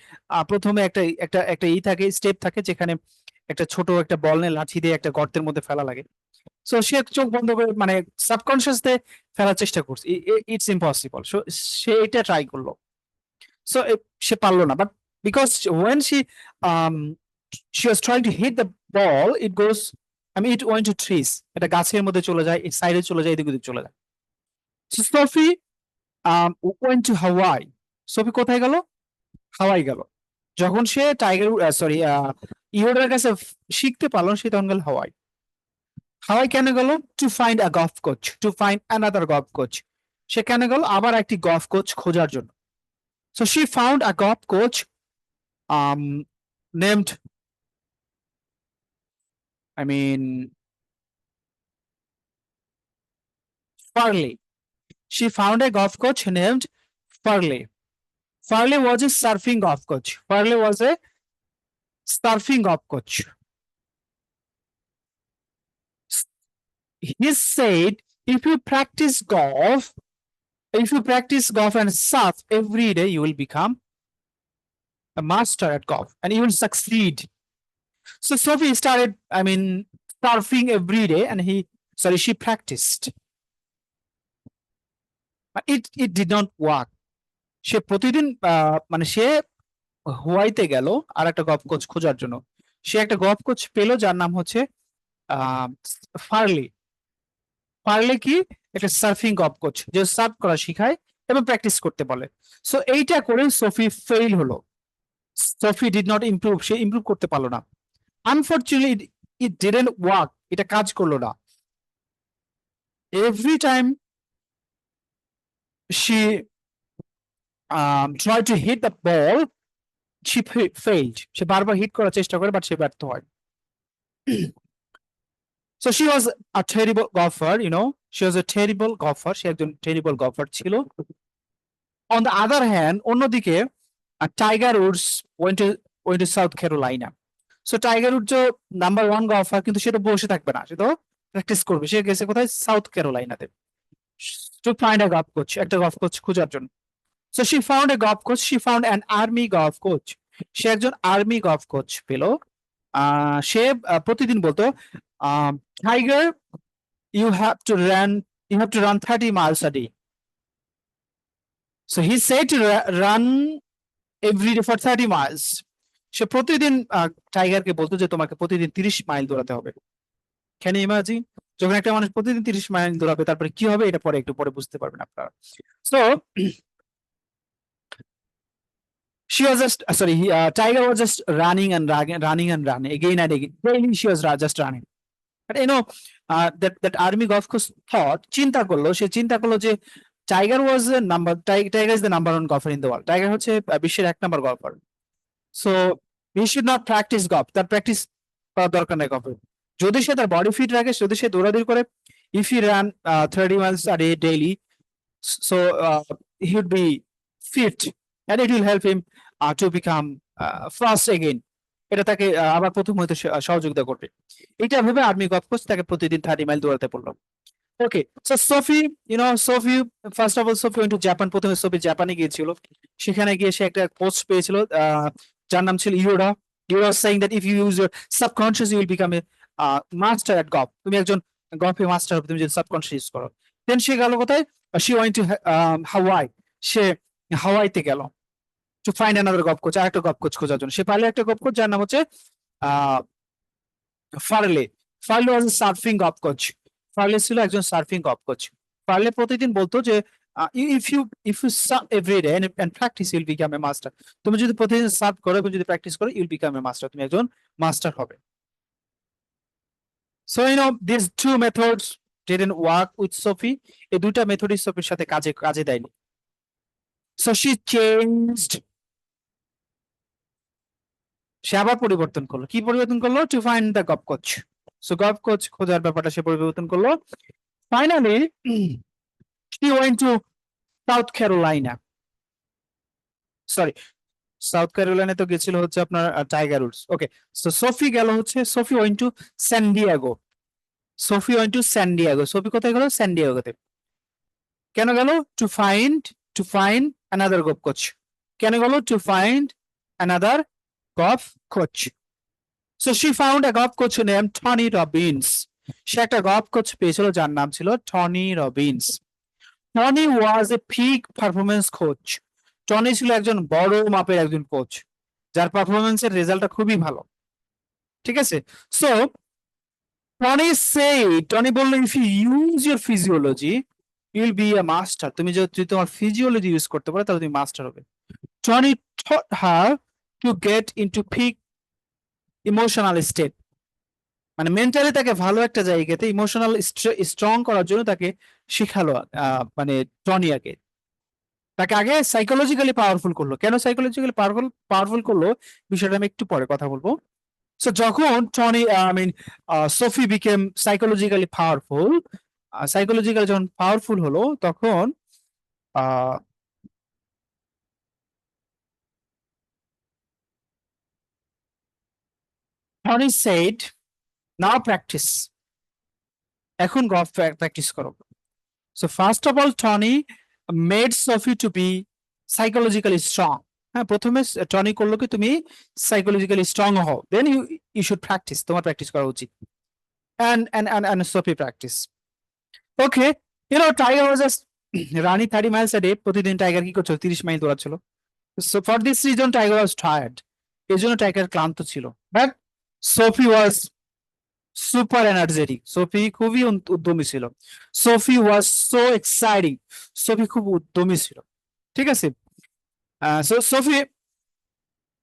প্রথমে একটা থাকে, স্টেপ থাকে, যেখানে একটা ছোট একটা বল নিয়ে লাঠি দিয়ে একটা গর্তের মধ্যে ফেলা লাগে। সো সে চোখ বন্ধ করে মানে সাবকনশিয়াস দিয়ে ফেলার চেষ্টা করছে। It's impossible. সে এটা ট্রাই করলো, সো সে পারলো না। But because when she was trying to hit the ball, it goes, it went to trees. এটা গাছের মধ্যে চলে যায়, এই সাইডে চলে যায়, এদিক ওদিক চলে যায়। So Sophie went to Hawaii. Sophie কোথায় গেল? হাওয়াই গেল। যখন সে ইয়োডার কাছে শিখতে পারলো, সে তখন গেল হাওয়াই। হাওয়াই কেন গেল? To find a golf coach, to find another golf coach. সে কেন গেল? আবার একটি গলফ কোচ খোঁজার জন্য। So she found a golf coach named Farley. She found a golf coach named Farley. Farley was a surfing golf coach. Farley was a surfing golf coach. He said, if you practice golf and surf every day, you will become a master at golf and you will succeed. So Sophie started, surfing every day, and she practiced. But it did not work. সে প্রতিদিন সে হাওয়াইতে গেল আর একটা golf coach খোঁজার জন্য। সে একটা golf coach পেল যার নাম হচ্ছে ফার্লি। ফার্লি কি? একটা সার্ফিং গলফ কোচ, যে সার্ফ করা শিখায় এবং প্র্যাকটিস করতে বলে। সো এইটা করে সফি ফেইল হলো। সফি ডিড নট ইমপ্রুভ, সে ইমপ্রুভ করতে পারলো না। আনফরচুনেটলি it didn't work, এটা কাজ করলো না। Every time she tried to hit the ball, she failed. সে বারবার হিট করার চেষ্টা করে, বাট সে ব্যর্থ হয়। So she was a terrible golfer, she was a terrible golfer. সে একজন terrible golfer ছিল। On the other hand, অন্যদিকে tiger Woods went to South Carolina. So tiger Woods number 1 golfer, কিন্তু সেটা বসে থাকবে না, সে তো প্র্যাকটিস করবে। সে গেছে কোথায়? সাউথ ক্যারোলাইনাতে, to find a golf coach, একটা গলফ কোচ খোঁজার জন্য। So she found a golf coach, she found an army golf coach. সে একজন আর্মি গলফ কোচ পেল। সে প্রতিদিন বলতো, tiger, you have to run 30 miles a day. So he said to run every day for 30 miles. সে প্রতিদিন টাইগারকে বলতো যে তোমাকে প্রতিদিন 30 mile দৌড়াতে হবে। Can you imagine? যখন একটা মানুষ প্রতিদিন 30 মাইল দৌড়াবে তারপরে কি হবে এটা পরে একটু পরে বুঝতে পারবেন আপনারা। So she was just sorry tiger was just running and running again and again. Daily she was just running. But you know that army golf course thought চিন্তা করলো, সে চিন্তা করলো যে Tiger was Tiger is the number 1 golfer in the world. Tiger হচ্ছে বিশ্বের 1 number golfer. So he should not practice golf, তার practice করার দরকার নেই গলফে। যদি সে তার বডি ফিট রাখে, যদি সে দৌড়াদৌড়ি করে, if he ran 30 miles a day daily, so he would be fit and it will help him to become fast again. এটা তাকে আবার প্রথম হইতে সহযোগিতা করবে। এটা ভেবে আর্মি গলফ কোচ তাকে প্রতিদিন 30 মাইল দৌড়াতে বললো। Okay, so Sophie Sophie first of all Sophie went to Japan. প্রথমে সোফি জাপানে গিয়েছিল, সেখানে গিয়ে সে একটা কোচ পেয়েছিল যার নাম ছিল Yoda. Yoda saying that if you use your subconscious you will become a master at golf. তুমি একজন গলফে মাস্টার হবে তুমি যদি সাবকনশিয়াস ইউজ করো। দেন সে গেল কোথায়? শি ওয়েন্ট টু হাওয়াই। সে হাওয়াইতে গেল to find another golf coach, আরেকটা গলফ কোচ খোঁজার জন্য। সে পাইলো একটা গলফ কোচ যার নাম হচ্ছে Farley. Farley was a surfing golf coach. Farley ছিল একজন সার্ফিং গলফ কোচ। ফার্লে প্রতিদিন বলতো যে if you surf every day and practice you will become a master. তুমি যদি প্রতিদিন সার্ফ করো এবং যদি প্র্যাকটিস করো you will become a master, তুমি একজন মাস্টার হবে। So this two methods didn't work with Sophie. এই দুইটা মেথডই সোফির সাথে কাজে দেয়নি। সো শি চেঞ্জড, সে আবার পরিবর্তন করলো। কি পরিবর্তন করলো? To find the golf coach. So golf coach খোঁজার ব্যাপারটা সে পরিবর্তন করলো। Finally she went to South Carolina. Sorry, south Carolina তো গেছিল হচ্ছে আপনার টাইগার উডস। ওকে, সো সোফি গেল হচ্ছে, সোফি ওয়েন্ট টু স্যান ডিয়েগো। সোফি ওয়েন্ট টু স্যান ডিয়েগো। সোফি কোথায় গেল? স্যান ডিয়েগোতে। কেন গেল? To find another golf coach. কেন গেল? To find another golf coach. So she found a golf coach name Tony Robbins. সে একটা গলফ কোচ পেয়েছিল যার নাম ছিল Tony Robbins. Tony was a peak performance coach. Tony ছিল একজন বড় মাপের একজন কোচ যার পারফরমেন্সের রেজাল্টটা খুবই ভালো। ঠিক আছে, সো টনি বললো if you use your physiology you will be a master. তুমি যদি তোমার ফিজিওলজি ইউজ করতে পারো তাহলে তুমি মাস্টার হবে। Tony taught her to get into peak emotional state, মানে মেন্টালি তাকে ভালো একটা জায়গাতে ইমোশনাল স্ট্রং করার জন্য তাকে শিখালো মানে টনিয়াকে। তাকে আগে সাইকোলজিক্যালি পাওয়ারফুল করলো। কেন সাইকোলজিক্যালি পাওয়ারফুল করলো বিষয়টা আমি একটু পরে কথা বলবো। সো যখন Sophie became psychologically powerful, psychologically যখন পাওয়ারফুল হলো তখন টনি সেড নাও প্র্যাকটিস, এখন গলফ প্র্যাকটিস করো। So first of all Tony made Sophie to be psychologically strong. হ্যাঁ, প্রথমে টনি করলো কি তুমি সাইকোলজিক্যালি স্ট্রং হও, দেন ইউ শুড প্র্যাকটিস, তোমার প্র্যাকটিস করা উচিত। and Sophie practice. Okay, Tiger was just running 30 miles a day। প্রতিদিন টাইগার কি করছিল? 30 মাইল দৌড়াচ্ছিল। So for this reason tiger was tired, এই জন্য টাইগার ক্লান্ত ছিল। But Sophie was super energetic. Sophie খুবই উদ্যমী ছিল। Sophie was so exciting, Sophie খুব উদ্যমী ছিল। ঠিক আছে, so Sophie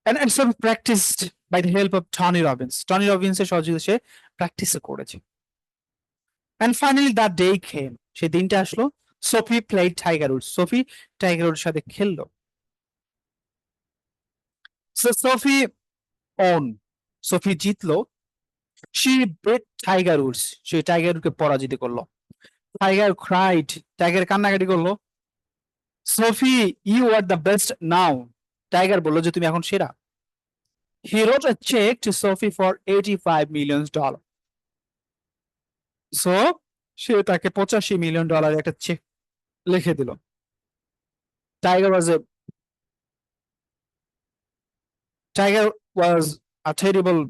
and Sophie practiced by the help of Tony Robbins. Tony Robbins এর সহযোগিতায় সে প্র্যাকটিস করেছে। And finally that day came, সেই দিনটা আসলো। Sophie played Tiger Woods. Sophie Tiger Woods সাথে খেললো। So সোফি সোফি জিতলো। She beat Tiger Woods. সে টাইগার উডকে পরাজিত করলো। টাইগার cried, টাইগার কান্নাকাটি করলো। Sophie you are the best now. Tiger বললো যে তুমি এখন সেরা। He wrote a check to Sophie for $85 million. So সে তাকে $85 million একটা চেক লিখে দিল। Tiger was a terrible,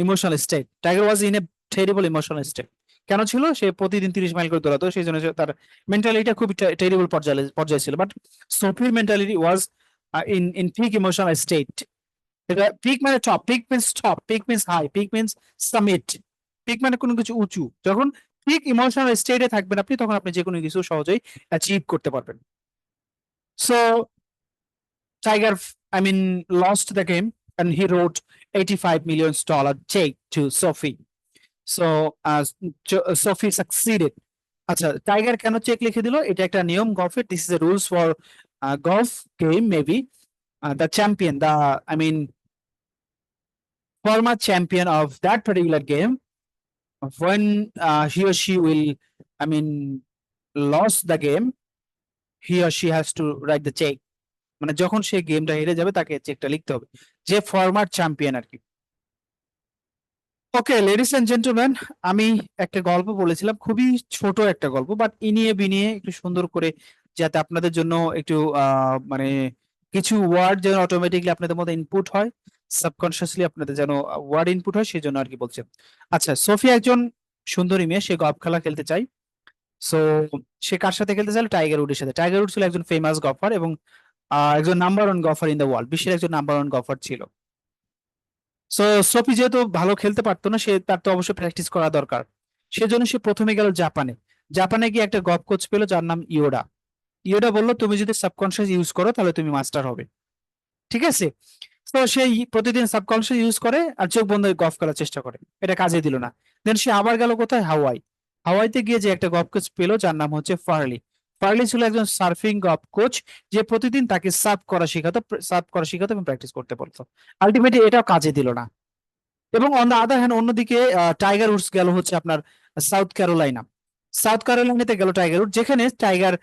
emotional state. Tiger was in a terrible emotional state. কেন ছিল? সে প্রতিদিন 30 মাইল করে দৌড়াতো, সেই জন্য তার মেন্টালিটিটা খুবই টেরিবল পর্যায়ে ছিল। বাট সোফির mentality was in peak emotional state. এটা পিক মানে টপ, peak means top, peak means high, peak means summit. Peak মানে কোনো কিছু উঁচু। যখন পিক ইমোশনাল স্টেটে থাকবেন আপনি, তখন আপনি যে কোনো কিছু সহজেই অ্যাচিভ করতে পারবেন। So Tiger, I mean, lost the game and he wrote $85 million check to Sophie. So, Sophie succeeded. আচ্ছা, টাইগার কেন চেক লিখে দিল? এটা একটা নিয়ম গলফের। This is a rules for golf game maybe. The champion, the I mean former champion of that particular game, when he or she will, I mean, lost the game, he or she has to write the check. মানে যখন সে গেমটা হেরে যাবে তাকে চেকটা লিখতে হবে, যে ফরমার চ্যাম্পিয়ন আর কি। ওকে লেডিস এন্ড জেন্টলম্যান, আমি একটা গল্প বলেছিলাম, খুবই ছোট একটা গল্প, বাট ইনিয়ে বিনিয়ে একটু সুন্দর করে, যাতে আপনাদের জন্য একটু মানে কিছু ওয়ার্ড যেন অটোমেটিকলি আপনাদের মধ্যে ইনপুট হয়, সাবকনসিয়াসলি আপনাদের যেন ওয়ার্ড ইনপুট হয়, সেই জন্য আর কি বলছে। আচ্ছা, সোফিয়া একজন সুন্দরী মেয়ে, সে গল্ফ খেলা খেলতে চাই। সো সে কার সাথে খেলতে চাইলো? টাইগার উডের সাথে। টাইগার উড ছিল একজন ফেমাস গল্ফার এবং একজন number one golfer in the world, বিশ্বের একজন নাম্বার ওয়ান গল্ফার ছিল। সো সোফি যেহেতু ভালো খেলতে পারতো না, সে তার তো অবশ্যই প্র্যাকটিস করা দরকার। সেজন্য সে প্রথমে গেল জাপানে। জাপানে গিয়ে একটা গল্ফ কোচ পেলো যার নাম ইয়োডা। ইয়োডা বললো, তুমি যদি সাবকনসিয়াস ইউজ করো তাহলে তুমি মাস্টার হবে। ঠিক আছে। তো সে প্রতিদিন সাবকনসিয়াস ইউজ করে আর চোখ বন্ধ করে গল্ফ খেলার চেষ্টা করে, এটা কাজে দিল না। দেন সে আবার গেল কোথায়? হাওয়াই। হাওয়াইতে গিয়ে যে একটা গল্ফ কোচ পেলো যার নাম হচ্ছে ফার্লি। ফার্লি ছিল একজন সার্ফিং গল্ফ কোচ, যে প্রতিদিন তাকে সার্ফ করা শেখাতো এবং প্র্যাকটিস করতে বলতো। আলটিমেটলি এটাও কাজে দিল না। এবং অন দা আদার হ্যান্ড, অন্যদিকে টাইগার উডস গেল হচ্ছে আপনার সাউথ ক্যারোলাইনা। সাউথ ক্যারোলাইনাতে গেল টাইগার উড, যেখানে টাইগার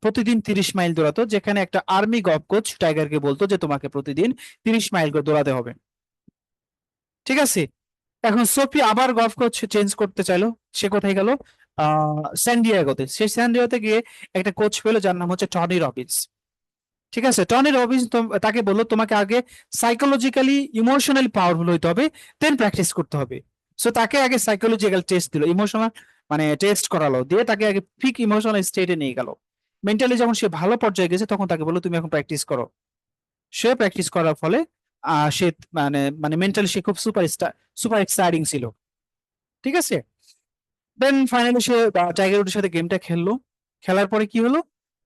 প্রতিদিন 30 মাইল দৌড়াতো, যেখানে একটা আর্মি গল্ফ কোচ টাইগারকে বলতো যে তোমাকে প্রতিদিন 30 মাইল করে দৌড়াতে হবে। ঠিক আছে। এখন সোফি আবার গল্ফ কোচ চেঞ্জ করতে চাইলো। সে কোথায় গেল? স্যান ডিয়েগোতে। সে স্যান ডিয়েগোতে গিয়ে একটা কোচ পেলো যার নাম হচ্ছে টনি রবিন্স। ঠিক আছে। টনি রবিন্স তাকে বললো তোমাকে আগে সাইকোলজিক্যালি ইমোশনালি পাওয়ারফুল হইতে হবে, দেন প্র্যাকটিস করতে হবে। সো তাকে আগে সাইকোলজিক্যাল টেস্ট দিল, ইমোশনাল মানে টেস্ট করালো, দিয়ে তাকে আগে পিক ইমোশনাল স্টেটে নিয়ে গেল। মেন্টালি যখন সে ভালো পর্যায়ে গেছে, তখন তাকে বললো তুমি এখন প্র্যাকটিস করো। সে প্র্যাকটিস করার ফলে সে মানে মানে মেন্টালি সে খুব সুপার এক্সাইটিং ছিল। ঠিক আছে। দেন ফাইনালি সে টাইগার উডের সাথে গেমটা খেললো। খেলার পরে কি হলো?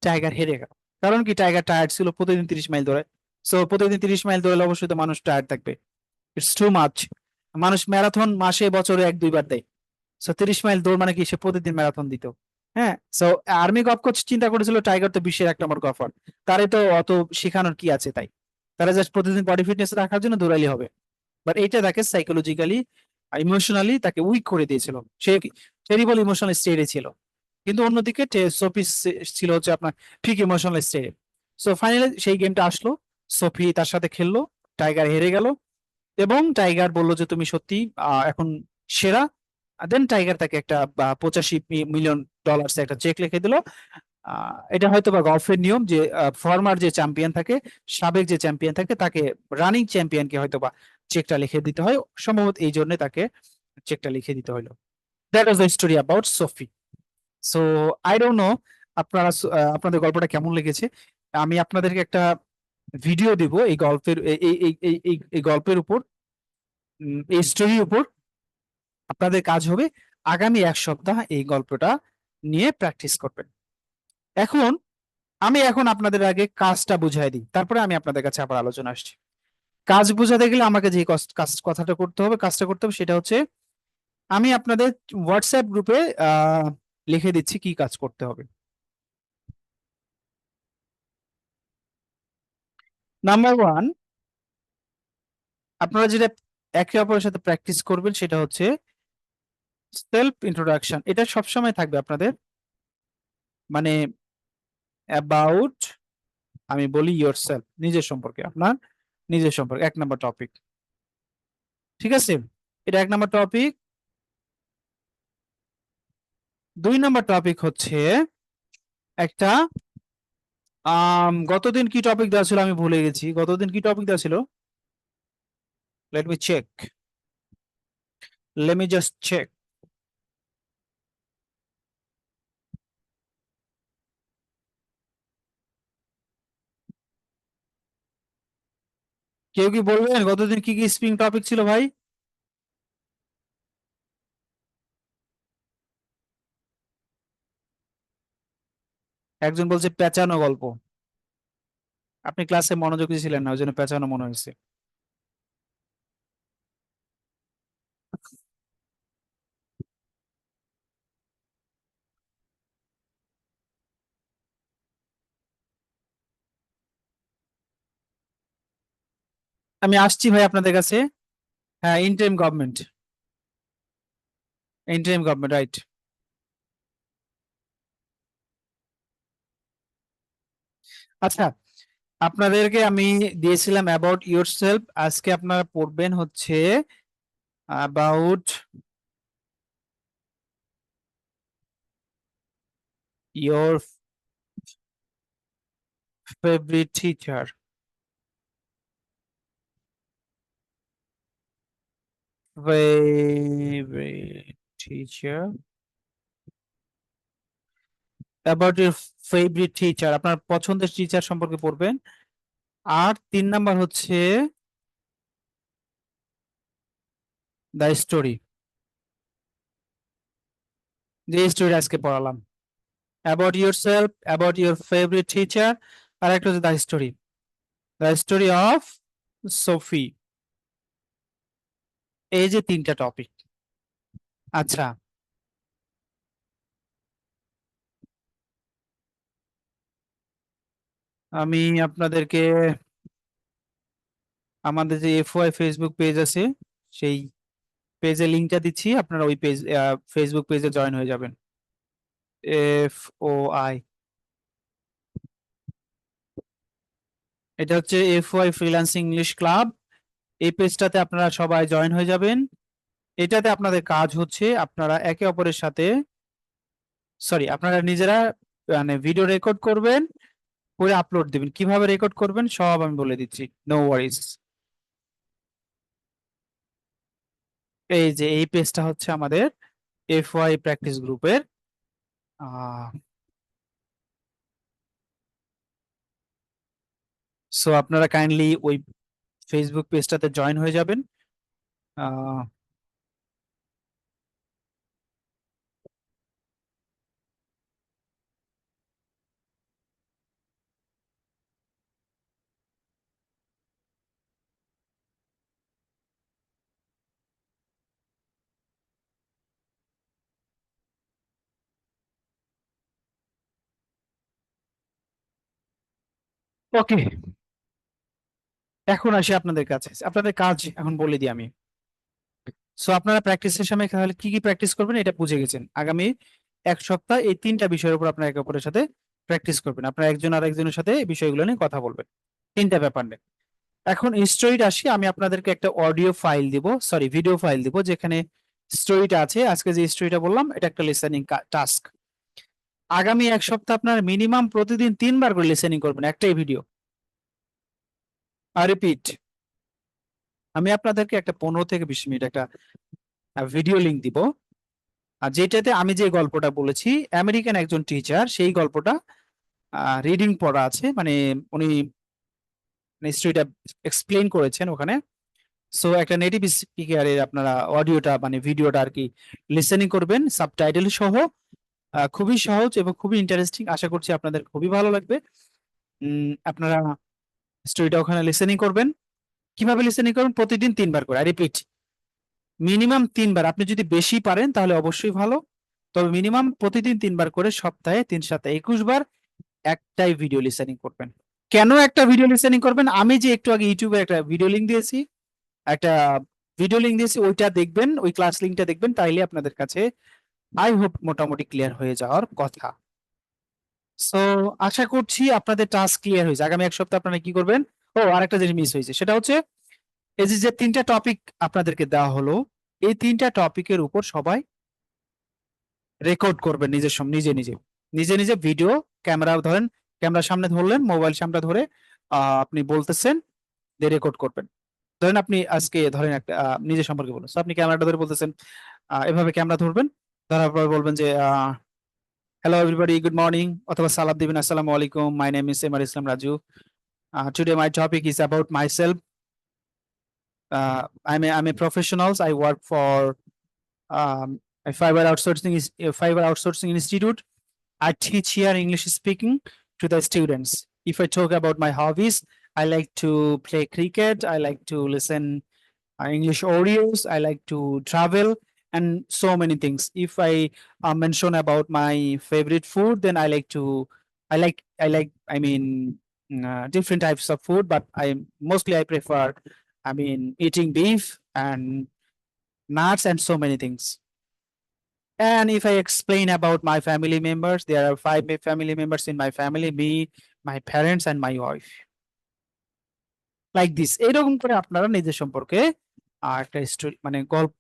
টাইগার হেরে গেল। কারণ কি? টাইগার টায়ার্ড ছিল, প্রতিদিন 30 মাইল দৌড়ায়। সো প্রতিদিন 30 মাইল দৌড়ালে অবশ্যই তো মানুষ টায়ার্ড থাকবে। It's too much. মানুষ ম্যারাথন মাসে বছরে 1-2 বার দেয়। সো 30 মাইল দৌড় মানে কি? সে প্রতিদিন ম্যারাথন দিত। হ্যাঁ। সো আর্মি গল্ফ কোচ চিন্তা করেছিল টাইগার তো বিশ্বের 1 নম্বর গল্ফার, তারে তো অত শেখানোর কি আছে, তাই তারা জাস্ট প্রতিদিন বডি ফিটনেস রাখার জন্য দৌড়াইলে হবে। বাট এইটা তাকে সাইকোলজিক্যালি ইমোশনালি তাকে উইক করে দিয়েছিল। সে টেরিবল ইমোশনাল স্টেটে ছিল। কিন্তু অন্যদিকে সোফি ছিল হচ্ছে আপনার ঠিক ইমোশনাল স্টেটে। সো ফাইনালি সেই গেমটা আসলো, সোফি তার সাথে খেললো, টাইগার হেরে গেল এবং টাইগার বলল যে তুমি সত্যি এখন সেরা। দেন টাইগার তাকে একটা $85 মিলিয়ন একটা চেক লিখে দিল। এটা হয়তো বা গল্ফের নিয়ম যে ফর্মার যে চ্যাম্পিয়ন থাকে, সাবেক যে চ্যাম্পিয়ন থাকে, তাকে রানিং চ্যাম্পিয়নকে হয়তো বা চেকটা লিখে দিতে হয়, সম্ভবত এই জন্য তাকে চেকটা লিখে দিতে হলো। That was the story about Sophie. So I don't know আপনারা আপনাদের গল্পটা কেমন লেগেছে। আমি আপনাদেরকে একটা ভিডিও দিব এই গল্পের এই গল্পের উপর, এই স্টোরির উপর। আপনাদের কাজ হবে আগামী 1 সপ্তাহ এই গল্পটা নিয়ে প্র্যাকটিস করবেন। এখন এখন আপনাদের আগে কাজটা বুঝাই দিই, তারপরে আমি আপনাদের কাছে আবার আলোচনা আসছি। কাজ বোঝাতে গেলে আমাকে যে কথাটা করতে হবে, কাজটা করতে হবে, সেটা হচ্ছে আমি আপনাদের হোয়াটসঅ্যাপ গ্রুপে লিখে দিচ্ছি কি কাজ করতে হবে। নাম্বার 1, আপনারা যেটা একে অপরের সাথে প্র্যাকটিস করবেন সেটা হচ্ছে সেলফ ইন্ট্রোডাকশন। এটা সবসময় থাকবে আপনাদের, মানে অ্যাবাউট, আমি বলি ইয়োর সেলফ, নিজের সম্পর্কে, আপনার নিজের সম্পর্কে 1 নম্বর টপিক। ঠিক আছে, এটা 1 নম্বর টপিক। 2 নম্বর টপিক হচ্ছে একটা গতদিন কি টপিক দেওয়া ছিল আমি ভুলে গেছি। গতদিন কি টপিক দেওয়া ছিল? Let me check, let me just check. কেউ কি বলবেন গতদিন কি কি স্প্রিং টপিক ছিল ভাই? একজন বলছে পেঁচানো গল্প। আপনি ক্লাসে মনোযোগী ছিলেন না, ওই জন্য পেঁচানো মনে হয়েছে। আমি আসছি ভাই আপনাদের কাছে। হ্যাঁ, interim government, interim government, right. আচ্ছা, আপনাদেরকে আমি দিয়েছিলাম অ্যাবাউট ইয়োরসেলফ, আজকে আপনারা পড়বেন হচ্ছে about your favourite teacher. Favorite teacher. About your favorite teacher, আপনার পছন্দের টিচার সম্পর্কে পড়বেন। আর 3 নাম্বার হচ্ছে দ্য স্টোরি, যে স্টোরি আজকে পড়ালাম। About yourself, about your favourite teacher, আর একটা হচ্ছে দ্য স্টোরি অফ সোফি। এই যে 3টা টপিক। আচ্ছা, আমি আপনাদেরকে আমাদের যে এফওয়াই ফেসবুক পেজ আছে, সেই পেজে লিঙ্কটা দিচ্ছি, আপনারা ওই পেজ ফেসবুক পেজে জয়েন হয়ে যাবেন। FOI, এটা হচ্ছে FOI ফ্রিল্যান্সিং ইংলিশ ক্লাব। এই পেজটাতে আপনারা সবাই জয়েন হয়ে যাবেন। এটাতে আপনাদের কাজ হচ্ছে আপনারা একে অপরের সাথে, সরি, আপনারা নিজেরা মানে ভিডিও রেকর্ড করবেন, করে আপলোড দিবেন। কিভাবে রেকর্ড করবেন সব আমি বলে দিচ্ছি, নো ওয়ারিজ। এই যে এই পেজটা হচ্ছে আমাদের FOI প্র্যাকটিস গ্রুপের। সো আপনারা কাইন্ডলি ওই ফেসবুক পেজটাতে জয়েন হয়ে যাবেন। ওকে, এখন আসি আপনাদের কাছে, আপনাদের কাজ এখন বলে দিই আমি। সো আপনারা প্র্যাকটিসের সময় তাহলে কি কি প্র্যাকটিস করবেন এটা বুঝে গেছেন। আগামী 1 সপ্তাহ এই 3টা বিষয়ের উপর আপনারা একে অপরের সাথে প্র্যাকটিস করবেন। আপনারা একজন আরেকজনের সাথে এই বিষয়গুলো নিয়ে কথা বলবেন, 3টা ব্যাপার নিয়ে। এখন স্টোরিটা আসি, আমি আপনাদেরকে একটা অডিও ফাইল দিব, সরি ভিডিও ফাইল দিব, যেখানে স্টোরিটা আছে। আজকে যে স্টোরিটা বললাম এটা একটা লিসেনিং টাস্ক। আগামী 1 সপ্তাহ আপনার মিনিমাম প্রতিদিন 3বার করে লিসেনিং করবেন একটাই ভিডিও। আর রিপিট, আমি আপনাদেরকে একটা 15 থেকে 20 মিনিট একটা ভিডিও লিংক দিব, আর যেটাতে আমি যে গল্পটা বলেছি আমেরিকান একজন টিচার, সেই গল্পটা রিডিং পড়া আছে, মানে উনি স্টোরিটা এক্সপ্লেইন করেছেন ওখানে। সো একটা নেটিভ স্পিকারের আপনারা অডিওটা মানে ভিডিওটা আর কি লিসেনিং করবেন সাবটাইটেল সহ। খুবই সহজ এবং খুবই ইন্টারেস্টিং, আশা করছি আপনাদের খুবই ভালো লাগবে। আপনারা স্টোরিটা ওখানে লিসেনিং করবেন। কিভাবে লিসেনিং করবেন? প্রতিদিন 3বার করে, রিপিট, মিনিমাম 3বার। আপনি যদি বেশি পারেন তাহলে অবশ্যই ভালো, তবে মিনিমাম প্রতিদিন 3বার করে, সপ্তাহে 3 7 21 বার একটাই ভিডিও লিসেনিং করবেন। কেন একটা ভিডিও লিসেনিং করবেন? আমি যে একটু আগে ইউটিউবে একটা ভিডিও লিংক দিয়েছি, ওইটা দেখবেন, ওই ক্লাস লিংকটা দেখবেন, তাইলে আপনাদের কাছে আই হোপ মোটামুটি ক্লিয়ার হয়ে যাওয়ার কথা। সো আশা করছি আপনাদের টাস্ক ক্লিয়ার হয়েছে। আগামী 1 সপ্তাহ আপনারা কি করবেন? ও, আরেকটা জিনিস মিস হয়েছে, সেটা হচ্ছে এই যে 3টা টপিক আপনাদেরকে দেওয়া হলো, এই 3টা টপিকের উপর সবাই রেকর্ড করবেন নিজের নিজে নিজে নিজে নিজে ভিডিও। ক্যামেরা ধরেন, ক্যামেরার সামনে ধরলেন, মোবাইল সামনে ধরে আপনি বলতেছেন, দিয়ে রেকর্ড করবেন। ধরেন আপনি আজকে ধরেন একটা নিজের সম্পর্কে বলুন, আপনি ক্যামেরাটা ধরে বলতেছেন, এভাবে ক্যামেরা ধরবেন, ধরার পর বলবেন যে হ্যালো এভরিবডি, গুড মর্নিং, অথবা সালাম দিবেন, আসসালামু আলাইকুম, my name is MR Islam Raju, today my topic is about my self, I'm a professional. I work for a fiber outsourcing institute. I teach here English speaking to the students. If I talk about my hobbies, I like to play cricket. I like to listen English audios. I like to travel and so many things. If I mention about my favorite food, then I mean, different types of food, but I prefer, eating beef and nuts and so many things. And if I explain about my family members, there are family members in my family, me, my parents, and my wife. Like this. এরকম করে আপনারা নিজের সম্পর্কে একটা story গল্প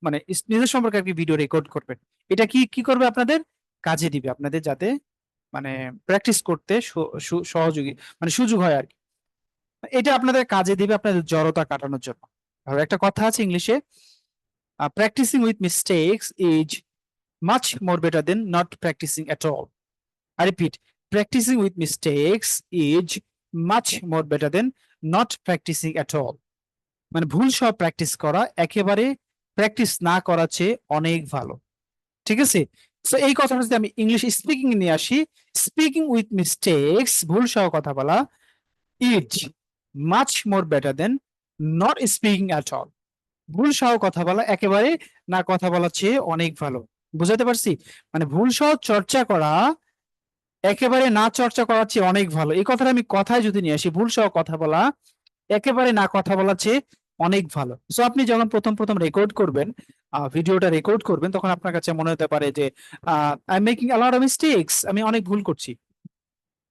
নিজের সম্পর্কে একটা ভিডিও রেকর্ড করবেন। এটা কি করবে আপনাদের কাজে দিবে আপনাদের, যাতে প্র্যাকটিস করতে সহযোগী সুযোগ হয় আর কি। এটা আপনাদের কাজে দিবে আপনাদের জড়তা কাটানোর জন্য। আর একটা কথা আছে ইংলিশে, practising with mistakes is much more better than not practicing at all. I repeat, practicing with mistakes is much more better than not practicing at all. ভুল সহ প্র্যাকটিস করা একেবারে প্র্যাকটিস না করা চেয়ে অনেক ভালো। ঠিক আছে? সো এই কথাটা যদি আমি ইংলিশ স্পিকিং নিয়ে আসি, স্পিকিং উইথ মিস্টেকস, ভুল সহ কথা বলা, is much more better then not speaking at all. ভুল সহ কথা বলা একেবারে না কথা বলার চেয়ে অনেক ভালো। বুঝাতে পারছি? ভুল সহ চর্চা করা একেবারে না চর্চা করার চেয়ে অনেক ভালো। এই কথাটা আমি কথায় যদি নিয়ে আসি, ভুল সহ কথা বলা একেবারে না কথা বলার চেয়ে অনেক ভালো। সো আপনি যখন প্রথম রেকর্ড করবেন, ভিডিওটা রেকর্ড করবেন, তখন আপনার কাছে মনে হতে পারে যে I am making a lot of mistakes, আমি অনেক ভুল করছি।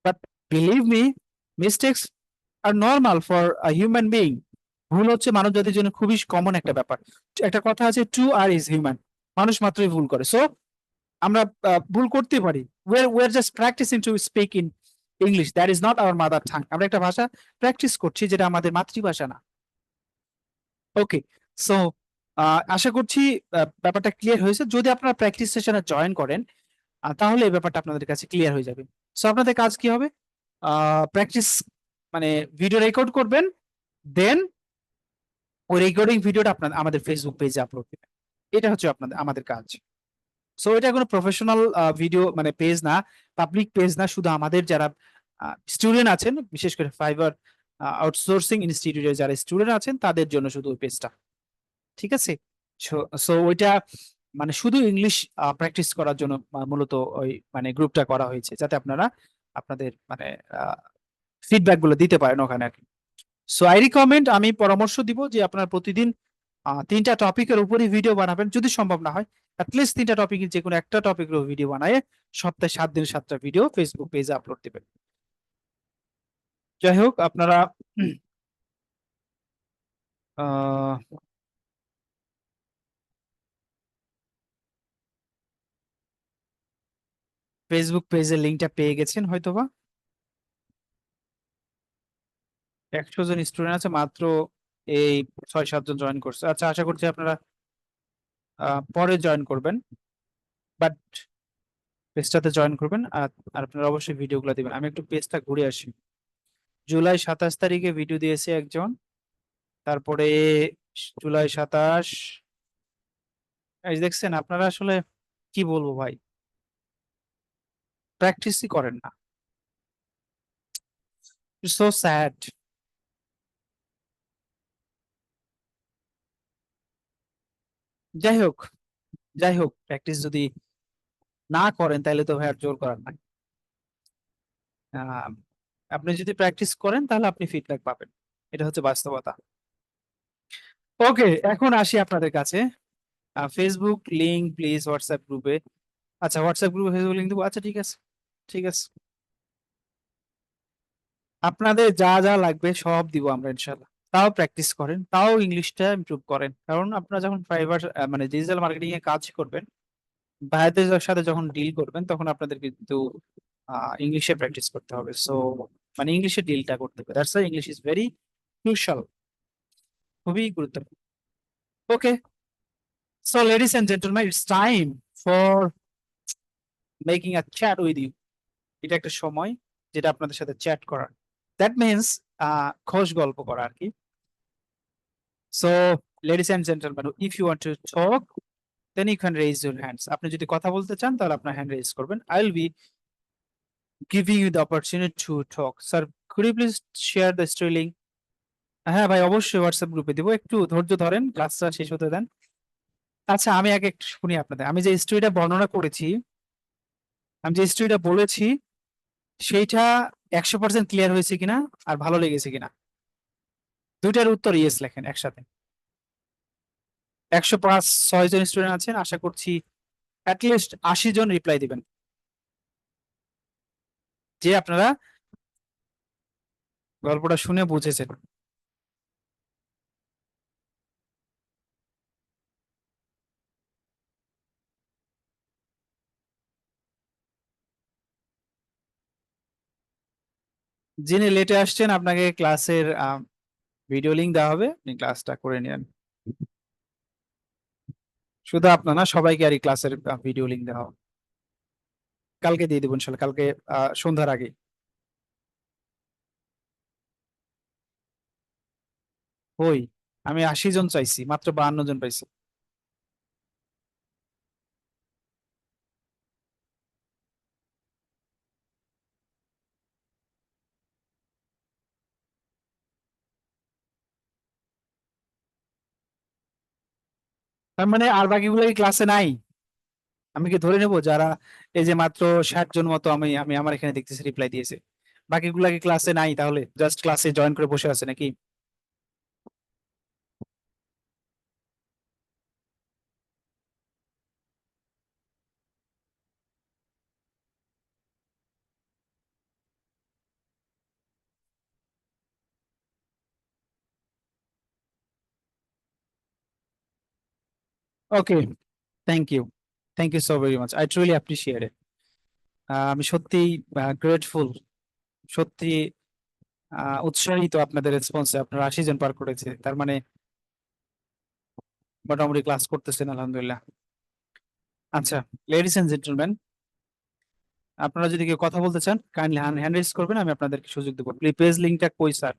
But believe me, mistakes are normal for a human being. ভুল হচ্ছে মানব জাতির জন্য খুবই কমন একটা ব্যাপার। একটা কথা আছে, টু আর ইজ হিউম্যান, মানুষ মাত্রই ভুল করে। সো আমরা ভুল করতে পারি। we're just practicing to speak in English, that is not our mother tongue. আমরা একটা ভাষা প্র্যাকটিস করছি যেটা আমাদের মাতৃভাষা না। ওকে, সো আশা করছি ব্যাপারটা ক্লিয়ার হয়েছে। যদি আপনারা প্র্যাকটিস সেশনে জয়েন করেন, তাহলে এই ব্যাপারটা আপনাদের কাছে ক্লিয়ার হয়ে যাবে। সো আপনাদের কাজ কি হবে? প্র্যাকটিস ভিডিও রেকর্ড করবেন, দেন ওই রেকর্ডিং ভিডিওটা আমাদের ফেসবুক পেজে আপলোড দিবেন। এটা হচ্ছে আমাদের কাজ। সো এটা কোনো প্রফেশনাল ভিডিও পেজ না, পাবলিক পেজ না, শুধু আমাদের যারা স্টুডেন্ট আছেন, বিশেষ করে ফাইবার আউটসোর্সিং ইনস্টিটিউটের যারা স্টুডেন্ট আছেন তাদের জন্য শুধু ওই পেজটা। ঠিক আছে? সো ওইটা শুধু ইংলিশ প্র্যাকটিস করার জন্য মূলত ওই গ্রুপটা করা হয়েছে, যাতে আপনারা আপনাদের ফিডব্যাক গুলো দিতে পারেন ওখানে আর কি। সো আই রিকমেন্ড, আমি পরামর্শ দিব যে আপনারা প্রতিদিন 3টা টপিকের উপরই ভিডিও বানাবেন। যদি সম্ভব না হয়, অ্যাটলিস্ট 3টা টপিকের যে কোনো একটা টপিকের ভিডিও বানায় সপ্তাহে 7 দিন 7টা ভিডিও ফেসবুক পেজে আপলোড দিবেন। যাই হোক, আপনারা ফেসবুক পেজের লিঙ্কটা পেয়ে গেছেন হয়তোবা। 100 জন স্টুডেন্ট আছে, মাত্র এই 6-7 জন জয়েন করছে। আচ্ছা, আশা করছি আপনারা পরে জয়েন করবেন, বাট পেজটাতে জয়েন করবেন। আর আপনারা অবশ্যই ভিডিওগুলো দিবেন। আমি একটু পেজটা ঘুরে আসি। জুলাই 27 তারিখে ভিডিও দিয়েছে একজন, তারপরে জুলাই 27, এই দেখছেন। আপনারা আসলে কি বলবো ভাই, প্র্যাকটিসই করেন না। So sad. যাই হোক, প্র্যাকটিস যদি না করেন তাহলে তো ভাই আর জোর করার নাই। আপনি যদি প্র্যাকটিস করেন তাহলে আপনি ফিডব্যাক পাবেন, এটা হচ্ছে বাস্তবতা। ওকে, এখন আসি আপনাদের কাছে। ফেসবুক লিংক প্লিজ হোয়াটসঅ্যাপ গ্রুপে। আচ্ছা, হোয়াটসঅ্যাপ গ্রুপে ফেসবুক লিংক দেবো। আচ্ছা, ঠিক আছে। আপনাদের যা যা লাগবে সব দিব আমরা ইনশাল্লাহ। তাও প্র্যাকটিস করেন, তাও ইংলিশটা ইমপ্রুভ করেন, কারণ আপনারা যখন ফাইবার ডিজিটাল মার্কেটিং এ কাজ করবেন, ভাইদের সাথে যখন ডিল করবেন, তখন আপনাদের কিন্তু ইংলিশে প্র্যাকটিস করতে হবে। সো ইংলিশে ডিলটা করতে হবে। That's why English is very crucial, খুবই গুরুত্বপূর্ণ। Okay, so ladies and gentleman, it's time for making a chat with you. এটা একটা সময় যেটা আপনাদের সাথে চ্যাট করার, দ্যাট মিনস খোশ গল্প করা আর কি। So ladies and gentlemen, if you want to talk, then you can raise your hands. আপনি যদি কথা বলতে চান তাহলে আপনার হ্যান্ড রেজ করবেন। I will be giving you the opportunity to talk. Sir, could you please share the story link? হ্যাঁ ভাই, অবশ্যই হোয়াটসঅ্যাপ গ্রুপে দিব, একটু ধৈর্য ধরেন, ক্লাসটা শেষ হতে দেন। আচ্ছা, আমি আগে একটু শুনি আপনাদের। আমি যে স্টোরিটা বর্ণনা করেছি, আমি যে স্টোরিটা বলেছি, সেইটা 100% ক্লিয়ার হয়েছে কিনা আর ভালো লেগেছে কিনা, দুইটার উত্তর ইয়েস লেখেন একসাথে। 105-6 জন স্টুডেন্ট আছেন, আশা করছি অ্যাটলিস্ট 80 জন রিপ্লাই দিবেন যে আপনারা গল্পটা শুনে বুঝেছেন। যিনি লেটে আসছেন আপনাকে ক্লাসের ভিডিও লিংক দেওয়া হবে, আপনি ক্লাসটা করে নেন। শুধু আপনার না, সবাইকে আর এই ক্লাসের ভিডিও লিংক দেওয়া হবে, কালকে দিয়ে দেবো ইনশাল্লাহ, কালকে সন্ধ্যার আগে। ওই আমি 80 জন চাইছি, মাত্র 52 জন পাইছি। তার মানে আর বাকিগুলো কি ক্লাসে নাই? আমি কি ধরে নেবো যারা এই যে মাত্র 60 জন মতো আমি আমি আমার এখানে দেখতেছি রিপ্লাই দিয়েছে, বাকিগুলা কি ক্লাসে নাই? তাহলে জাস্ট ক্লাসে জয়েন করে বসে আছে নাকি? Okay, thank you so very much, I truly appreciate it. আমি সত্যি গ্রেটফুল, সত্যি উৎসাহিত আপনাদের রেসপন্সে। আপনারা 80 জন পার করেছে, তার মানে মোটামুটি ক্লাস করতেছেন আলহামদুলিল্লাহ। আচ্ছা, লেডিস এন্ড জেন্টলম্যান, আপনারা যদি কেউ কথা বলতে চান কাইন্ডলি হ্যান্ড রেজ করবেন, আমি আপনাদেরকে সুযোগ দেবো। প্লিজ পেজ লিঙ্কটা কই স্যার?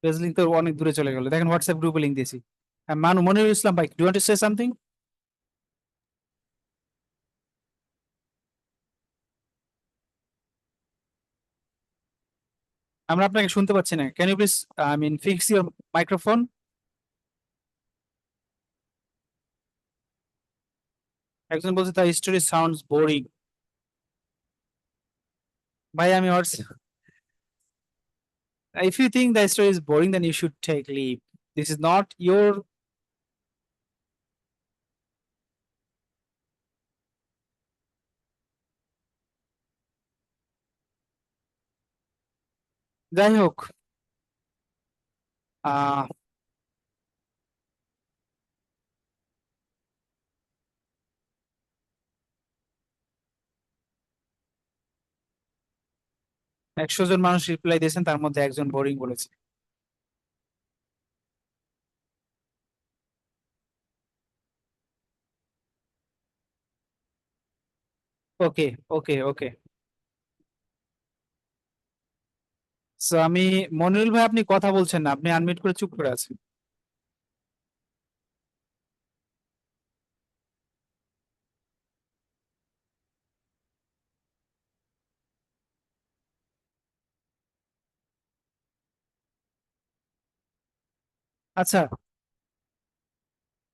পেজ লিঙ্ক তো অনেক দূরে চলে গেল, দেখেন হোয়াটসঅ্যাপ গ্রুপে লিঙ্ক দিয়েছি। মনিরুল ইসলাম ভাই, do want to say something? আমরা আপনাকে শুনতে পাচ্ছি না, can you please I mean fix your microphone? একজন বলছে তার স্টোরি সাউন্ডস বোরিং। ভাই আমি if you think the story is boring, then you should take leave. This is not your যাই হোক, 100 জন মানুষ রিপ্লাই দিয়েছেন, তার মধ্যে একজন বোরিং বলেছে। ওকে ওকে ওকে, সো আমি, মনিরুল ভাই আপনি কথা বলছেন না, আপনি আনমিউট করে চুপ করে আছেন। আচ্ছা,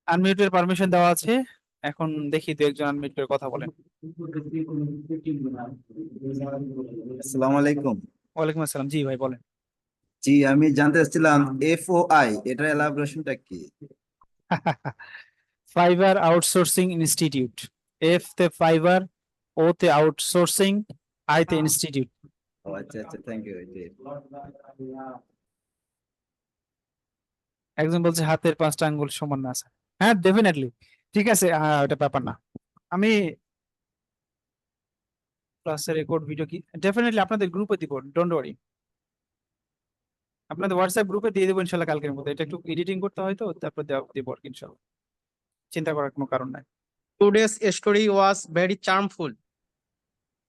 আনমিউটের পারমিশন দেওয়া আছে, এখন দেখি দু একজন আনমিউট করে কথা বলেন। আসসালামু আলাইকুম। ওয়ালাইকুম আসসালাম, জি ভাই বলেন। জি, আমি জানতে চাচ্ছিলাম FOI এটার এলাবোরেশনটা কি? Fibre outsourcing institute. এফ তে ফাইবার, ও তে আউটসোর্সিং, আই তে ইনস্টিটিউট। ও আচ্ছা আচ্ছা, থ্যাংক ইউ। একজন বলছে হাতের 5টা আঙ্গুল সমান না আছে। হ্যাঁ ডেফিনেটলি, ঠিক আছে, ওটা ব্যাপার না। আমি ক্লাসের রেকর্ড ভিডিও কি ডেফিনেটলি আপনাদের গ্রুপে দিব, ডোন্ট ওয়ারি, আপনাদের হোয়াটসঅ্যাপ গ্রুপে দিয়ে দেবো ইনশাল্লাহ কালকের মধ্যে। এটা একটু এডিটিং করতে হয় তো, তারপর দিব ইনশাল্লাহ, চিন্তা করার কোনো কারণ নাই। Today's story was very charmful.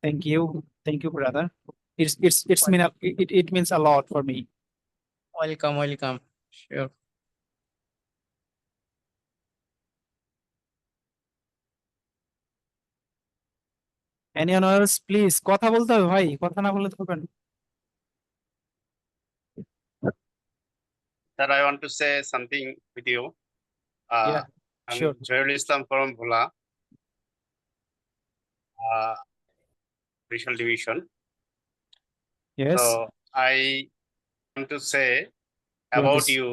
Thank you brother, it means a lot for me. Welcome, welcome. Sure. Anyone else, please? কথা বলতে হবে ভাই, কথা না বললে তো হবে না। Sir, I want to say something with you. Yeah, I'm sure. Joel Islam from Bhola, Visual Division. Yes. So I want to say What about is- you,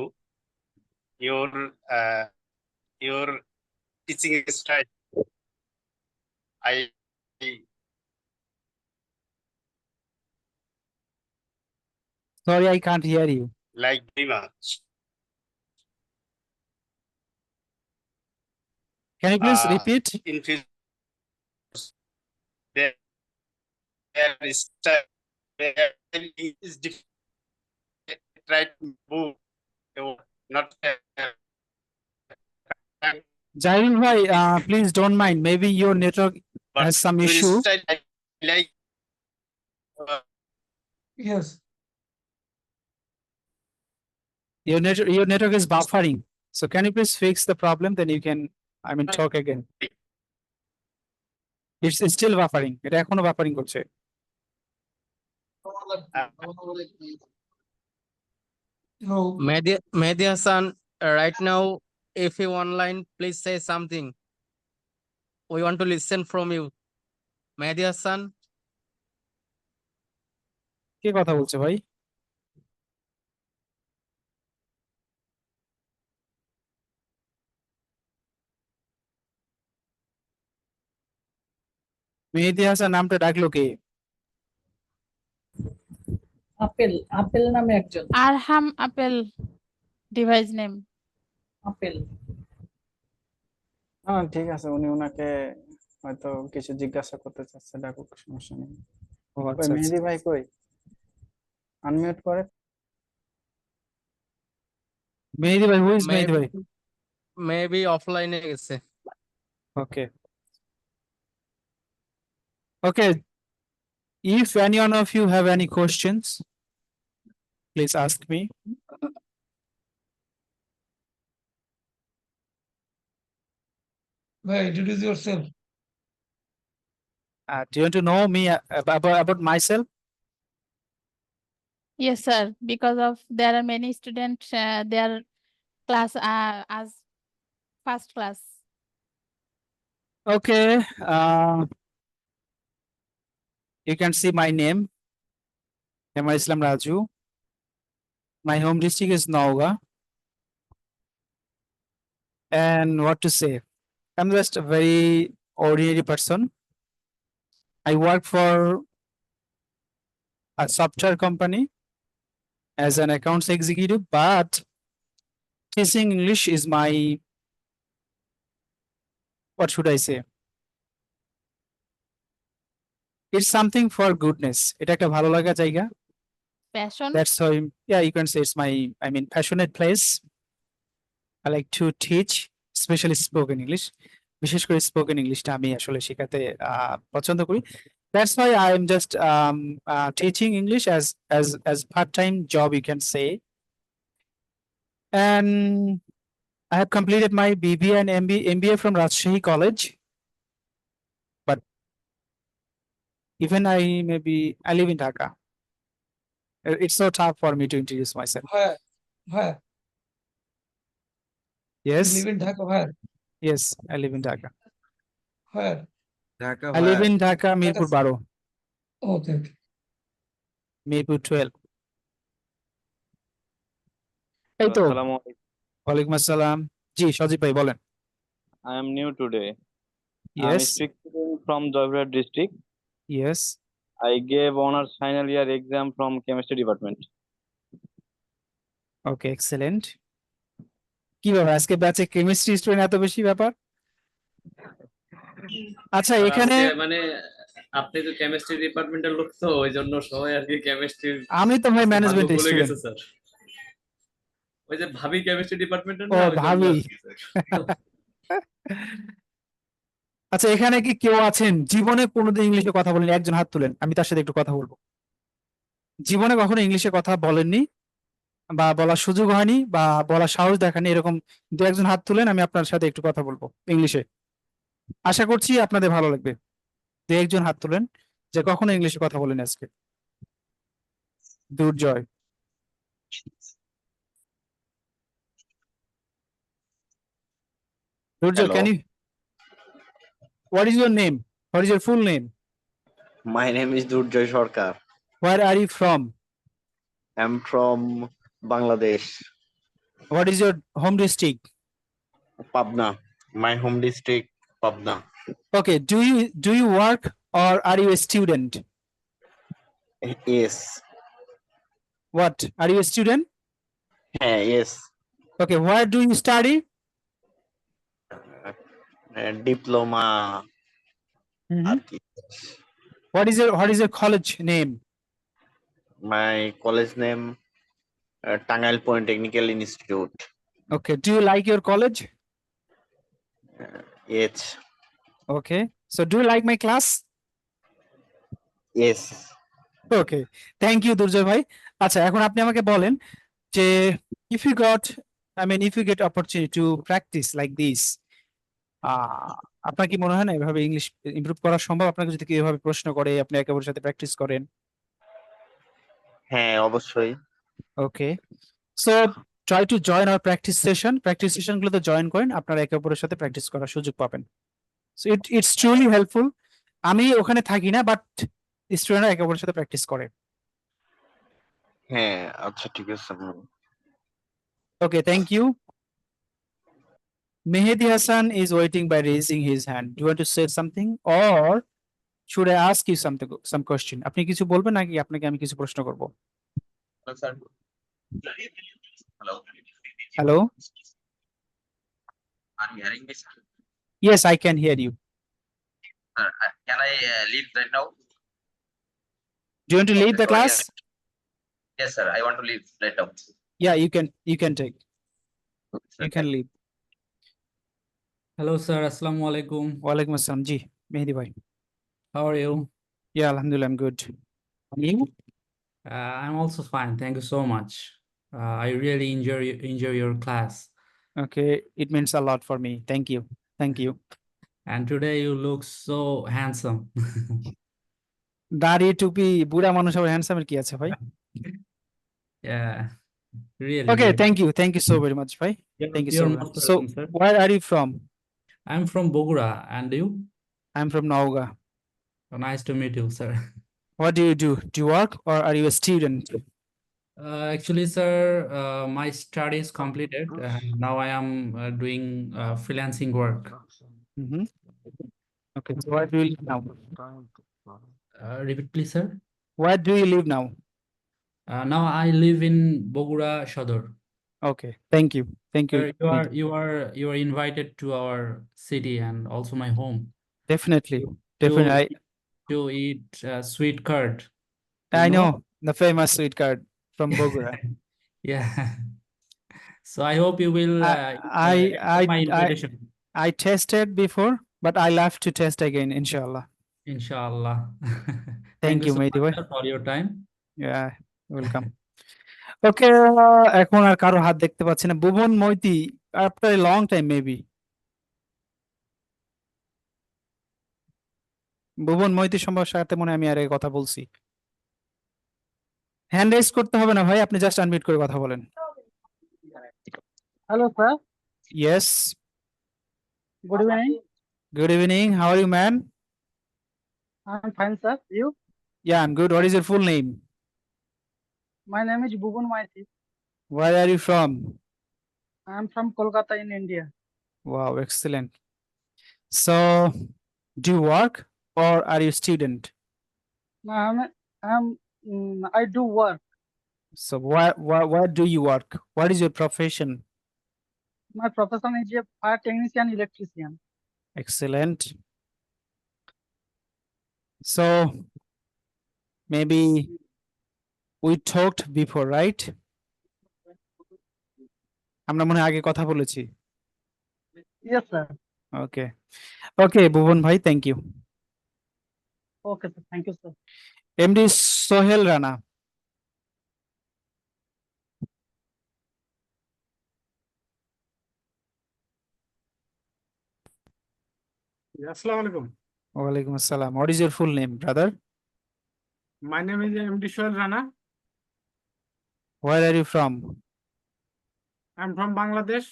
your teaching style. I Sorry, I can't hear you. like very much. Can you please Uh, repeat? In future, there is style is different. Try to move, not. Jahil bhai, please don't mind. Maybe your network But has some your issue. style, I like. Yes. Your network is buffering. So can you please fix the problem? Then you can, talk again. It's still buffering. এটা এখনো buffering করছে। Mehdi Hassan, right now, if you online, please say something. We want to listen from you. Mehdi Hassan, কে কথা বলছে ভাই? মেহেদী হাসান নামটা ডাকলো কে? Apple apple নামে একজন আরহাম আপেল ডিভাইস নেম আপেল হ্যাঁ ঠিক আছে, উনি ওনাকে হয়তো কিছু জিজ্ঞাসা করতে চাচ্ছে, ডাকুক, সমস্যা নেই। ও কই আচ্ছা, মেহেদি ভাই কই? আনমিউট করে। মেহেদী ভাই, who is মেহেদী ভাই? maybe offline এ গেছে। Okay. Okay. If any one of you have any questions, please ask me. Well, introduce yourself. Do you want to know me about myself? Yes, sir. Because of there are many students, their class as first class. Okay. You can see my name. Emma Islam Raju. My home district is Nauga. And what to say? I'm just a very ordinary person. I work for a software company as an accounts executive, but teaching English is my, what should I say? It's something for goodness. এটা একটা ভালো লাগা জায়গা। Passion. That's how, yeah, you can say it's my, passionate place. I like to teach, especially spoken English. বিশেষ করে spoken Englishটা আমি আসলে শেখাতে পছন্দ করি। That's why I'm just teaching English as part-time job, you can say. And I have completed my BBA and MBA from Rajshahi College. But even I live in Dhaka. It's so tough for me to introduce myself. Where? Yes, You live in Dhaka, where? yes, I live in Dhaka. Where? Dhaka I live ভাই। in Dhaka, Mirpur 12, Okay. Mirpur 12. এই তো, ওয়ালাইকুম আসসালাম। জি, সজীব ভাই বলেন। I am new today. I'm Yes, speaking from Joyrhat district. yes. I gave honors final year exam from chemistry department. Okay, excellent. কি ব্যাপার, আজকে ব্যাচে কেমিস্ট্রি স্টুডেন্ট এত বেশি ব্যাপার? আচ্ছা, এখানে মানে আপনি তো কেমিস্ট্রি ডিপার্টমেন্টের লোক, তো ওই জন্য সবাই আর কি কেমিস্ট্রি। আমি তো ভাই ম্যানেজমেন্ট ভুলে স্টুডেন্ট। গেছে স্যার, ওই যে ভাবি কেমিস্ট্রি ডিপার্টমেন্টের ও না, ওই জন্য ভাবি। আর কি, স্যার। আচ্ছা, এখানে কি কেউ আছেন জীবনে কোনোদিন ইংলিশে কথা বলেন? একজন হাত তুলেন, আমি তার সাথে একটু কথা বলবো। জীবনে কখনো ইংলিশে কথা বলেননি বা বলার সুযোগ হয়নি বা বলার সাহস দেখানি, এরকম দু একজন হাত তুলেন, আমি আপনার সাথে একটু কথা বলবো ইংলিশে। আশা করছি আপনাদের ভালো লাগবে। দু একজন হাত তোলেন যে কখনো ইংলিশে কথা বলেন আজকে। দুর্জয়। Durjoy, Hello. can you? What is your name? What is your full name? My name is Durjoy Sarkar. Where are you from? I'm from Bangladesh, What is your home district? Pabna. My home district, Pabna. Okay, do you work or are you a student? Yes. What? Are you a student? Yes. Okay, where do you study? Diploma. Mhm. Architect. What is your college name? My college name, Tangail Polytechnical Institute. Okay, do you like your college? Yes. Okay, so do you like my class? Yes. Okay, thank you দুর্জয় ভাই। আচ্ছা, এখন আপনি আমাকে বলেন যে if you got, I mean if you get opportunity to practice like this, আপনার কি মনে হয় না এভাবে ইংলিশ ইমপ্রুভ করা সম্ভব? আপনাকে যদি কেউ এভাবে প্রশ্ন করে আপনি একে অপরের সাথে প্র্যাকটিস করেন। হ্যাঁ, অবশ্যই। Okay, so try to join our practice session. Practice session গুলোতে জয়েন করেন, আপনারা একে অপরের সাথে প্র্যাকটিস করার সুযোগ পাবেন। So it's truly helpful. আমি ওখানে থাকি না, বাট স্টুডেন্টরা একে অপরের সাথে প্র্যাকটিস করে। হ্যাঁ, আচ্ছা ঠিক আছে। Okay, thank you. Mehdi Hassan is waiting by raising his hand. Do you want to say something or should I ask you some question? আপনি কিছু বলবেন নাকি আপনাকে আমি কিছু প্রশ্ন করব? Hello. Hello? Are you hearing me, sir? Yes, I can hear you. Sir, can I leave right now? Do you want to leave the sorry, class? Yes, sir. I want to leave right now. Yeah, you can take. You can leave. Hello, sir. Assalamu alaikum. Walaikum assalam. Ji, Mehdi bhai. How are you? Yeah, alhamdulillah, I'm good. And you? I'm also fine. Thank you so much. I really enjoy your class. Okay, it means a lot for me. Thank you. Thank you. And today you look so handsome. দাড়ি টুপি বুড়া মানুষ আবার হ্যান্ডসামের কি আছে ভাই? Yeah, really. Okay, really. thank you so very much bhai. Thank you so You're much. most So, welcome, sir. where are you from? I'm from Bogura, and you? I'm from Nauga. Oh, nice to meet you, sir. What do you do? Do you work or are you a student? Actually, sir, my study is completed. Now I am doing freelancing work. Mhm. Okay, so where do you live now? Repeat, please, sir. Where do you live now? Now I live in Bogura Shodor. Okay, thank you. Thank you. Sir, you are invited to our city and also my home Definitely. Definitely. to eat sweet curd. I know the famous sweet card from Bogura. Yeah. So I hope you will accept my invitation. I tested before, but I'll have to test again, inshallah. Inshallah. Thank you, so Mehdi much bhai. sir, for your time. Yeah, welcome. Okay, এখন আর কারো হাত দেখতে পাচ্ছি না। ভুবন Meitei, after a long time maybe. ভুবন মৈতি সম্ভবত সাথে মনে হয় আমি আর আগে কথা বলছি। হ্যান্ড রেজ করতে হবে না ভাই, আপনি জাস্ট আনমিউট করে কথা বলেন। Hello, sir. Yes. Good evening. Good evening. How are you, man? I'm fine, sir. You? Yeah, I'm good. What is your full name? My name is Bhuban Maiti. Where are you from? I'm from Kolkata in India. Wow, excellent. So, do you work or are you a student? No, I do work. So, where do you work? What is your profession? My profession is a fire technician, electrician. Excellent. So, maybe we talked before, right? আমরা মনে হয় আগে কথা বলেছি। Yes, sir. Okay. Okay, ভুবন ভাই, thank you. Okay, sir. Thank you, sir. MD Sohel Rana. আসসালামু আলাইকুম। Walaikum assalam. What is your full name, brother? My name is MD Shoaib Rana. Where are you from? I'm from Bangladesh.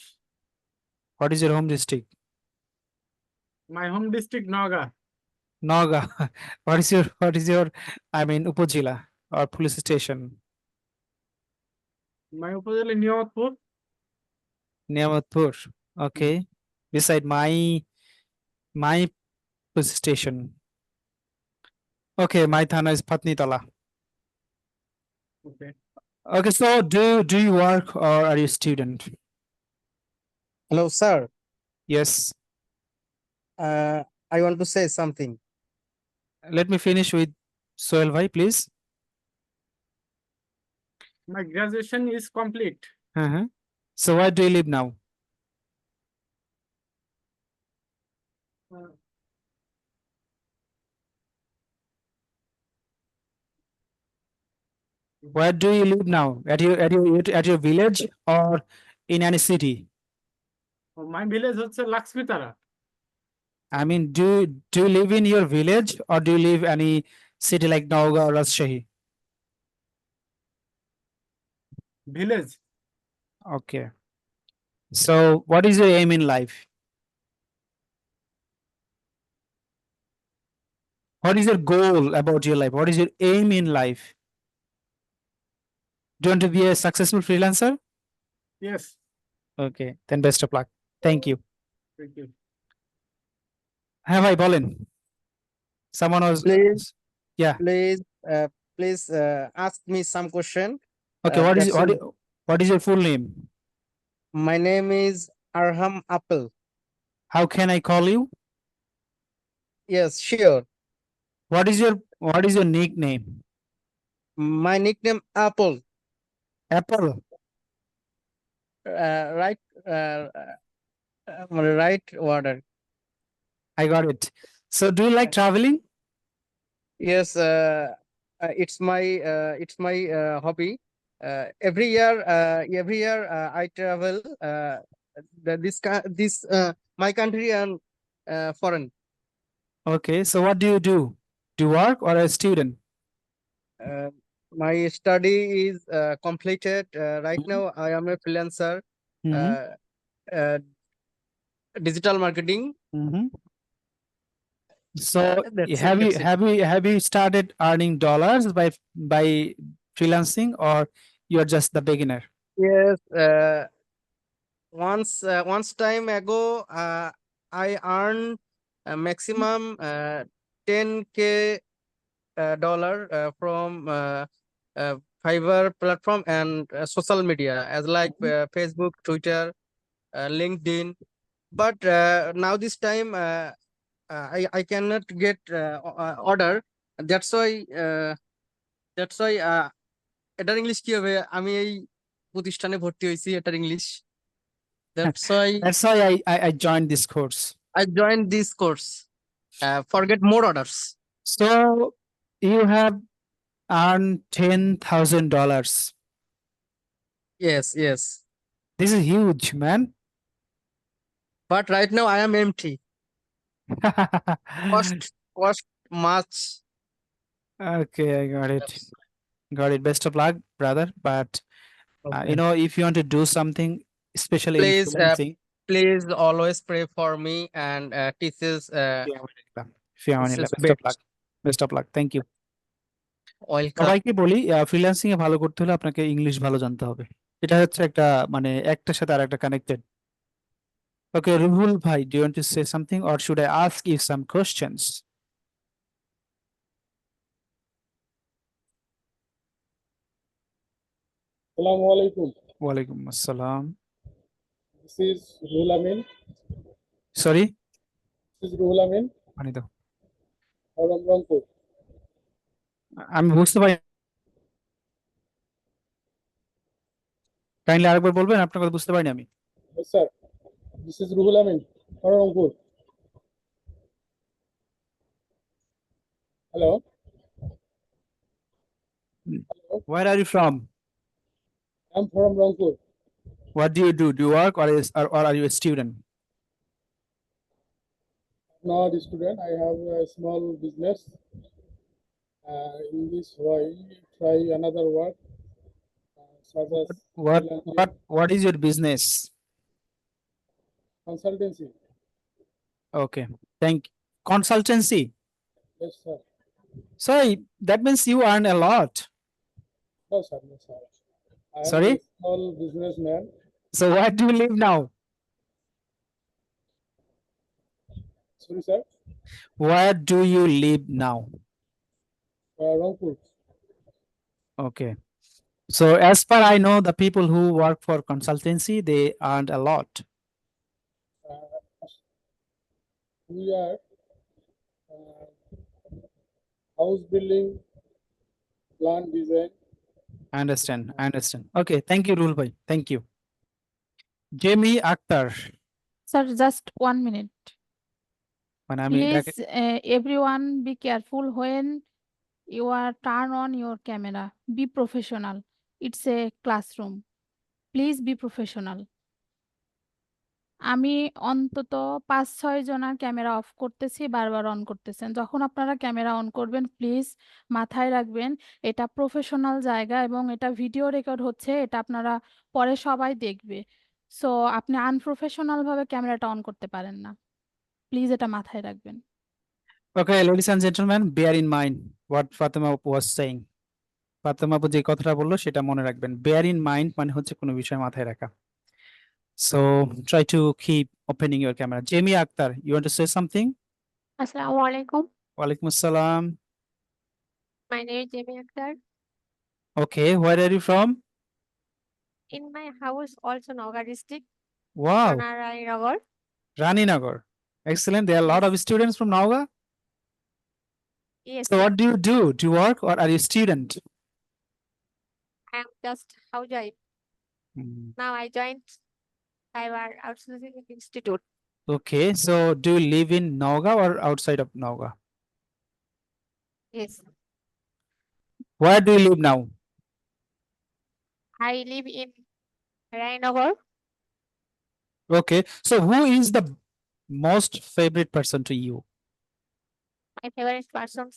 What is your home district? My home district Naga. Naga. What is your I mean Upazila or police station? My Upazila Niyamatpur. Niyamatpur. Okay. Beside my police station. Okay, my thana is Patnitala. Okay. Okay, so do you work or are you a student? Hello, sir. Yes. I want to say something. Let me finish with Sohel bhai, please. My graduation is complete. So where do you live now? Where do you live now? At your village or in any city? My village হচ্ছে Lakshmitara. I mean, do you live in your village or do you live any city like Naoga or Rajshahi? Village. Okay. So what is your aim in life? What is your goal about your life? What is your aim in life? Do you want to be a successful freelancer? Yes. Okay, then best of luck. Thank you. Thank you. হ্যাঁ ভাই বলেন someone was yeah Please ask me some question. okay what is your full name? My name is Arham Apple. How can I call you? Yes, sure. What is your nickname? My nickname Apple. Apple. Right right order. I got it. So do you like traveling? Yes, it's my hobby. Every year I travel this my country and foreign. Okay, so what do? Do you work or a student? My study is completed. Right now I am a freelancer. Digital marketing. So have you started earning dollars by freelancing or you're just the beginner? Yes, once time ago I earned maximum 10K dollar from Fiverr platform and social media as like Facebook, Twitter, LinkedIn. But now this time I cannot get order. That's why এটার English কি হবে? আমি এই প্রতিষ্ঠানে ভর্তি হয়েছি, এটার English. That's why I joined this course. I joined this course for get more orders. So you have earned $10,000. Yes. This is huge, man. But right now I am empty. Cost much. Okay, I got it. Got it. Best of luck, brother. But you know, if you want to do something, especially in freelancing, please always pray for me and teaches. Best of luck. Thank you. Welcome. সবাইকে বলি freelancing এ ভালো করতে হলে আপনাকে English ভালো জানতে হবে। এটা হচ্ছে একটা মানে একটার সাথে আরেকটা connected. Okay, Ruhul bhai, do you want to say something or should I ask you some questions? Assalamu alaikum. Walaikum assalam. This is Ruhul Amin. Sorry? This is Ruhul Amin. Anito. From Rangpur. আমি বুঝতে পারি kindly আরেকবার বলবেন আপনার কথা বুঝতে পারিনি আমি। Yes sir. This is Ruhul Amin from Rangpur. Hello. Where are you from? I'm from Rangpur. What do you do? Do you work or are you a student? I'm not a student. I have a small business. In this way, try another work, such as freelancing, What is your business? consultancy. Okay, thank you. Consultancy. Yes, sir. Sorry, that means you earn a lot. No, sir. No, sir. I am Sorry? a small businessman. So where do you live now? Sorry, sir. Where do you live now? Rangpur. Okay. So as far I know, the people who work for consultancy, they earn a lot. We are house building, plant design. I understand. I understand. Okay. Thank you, Rule Bhai. Thank you. Jamie Akhtar. Sir, just 1 minute. When I'm Please, everyone be careful when you are turn on your camera. Be professional. It's a classroom. Please be professional. আমি অন্তত ৫-৬ জনার camera off করতেছি, বারবার on করতেছেন। যখন আপনারা camera on করবেন please মাথায় রাখবেন এটা প্রফেশনাল জায়গা এবং এটা ভিডিও রেকর্ড হচ্ছে, এটা আপনারা পরে সবাই দেখবে। সো আপনি আনপ্রফেশনাল ভাবে ক্যামেরাটা অন করতে পারেন না। প্লিজ এটা মাথায় রাখবেন। Okay, ladies and gentlemen, bear in mind what Fatima was saying. Fatima আপু যে কথাটা বললো সেটা মনে রাখবেন। Bear in mind মানে হচ্ছে কোনো বিষয় মাথায় রাখা। So try to keep opening your camera. Jamie Akhtar, you want to say something? Assalamu alaikum. Walaikum assalam. My name is Jamie Akhtar. Okay, where are you from? In my house, also Nagar district, Wow, Ranarainagar. Raninagar. Excellent. There are a lot of students from Nauga. Yes, So what do you do? Do you work or are you a student? I am just housewife. Now I joined Cyber Outsourcing Institute. Okay, so do you live in Nauga or outside of Nauga? Yes, Where do you live now? I live in Rainagar. Okay, so who is the most favorite person to you? My favorite person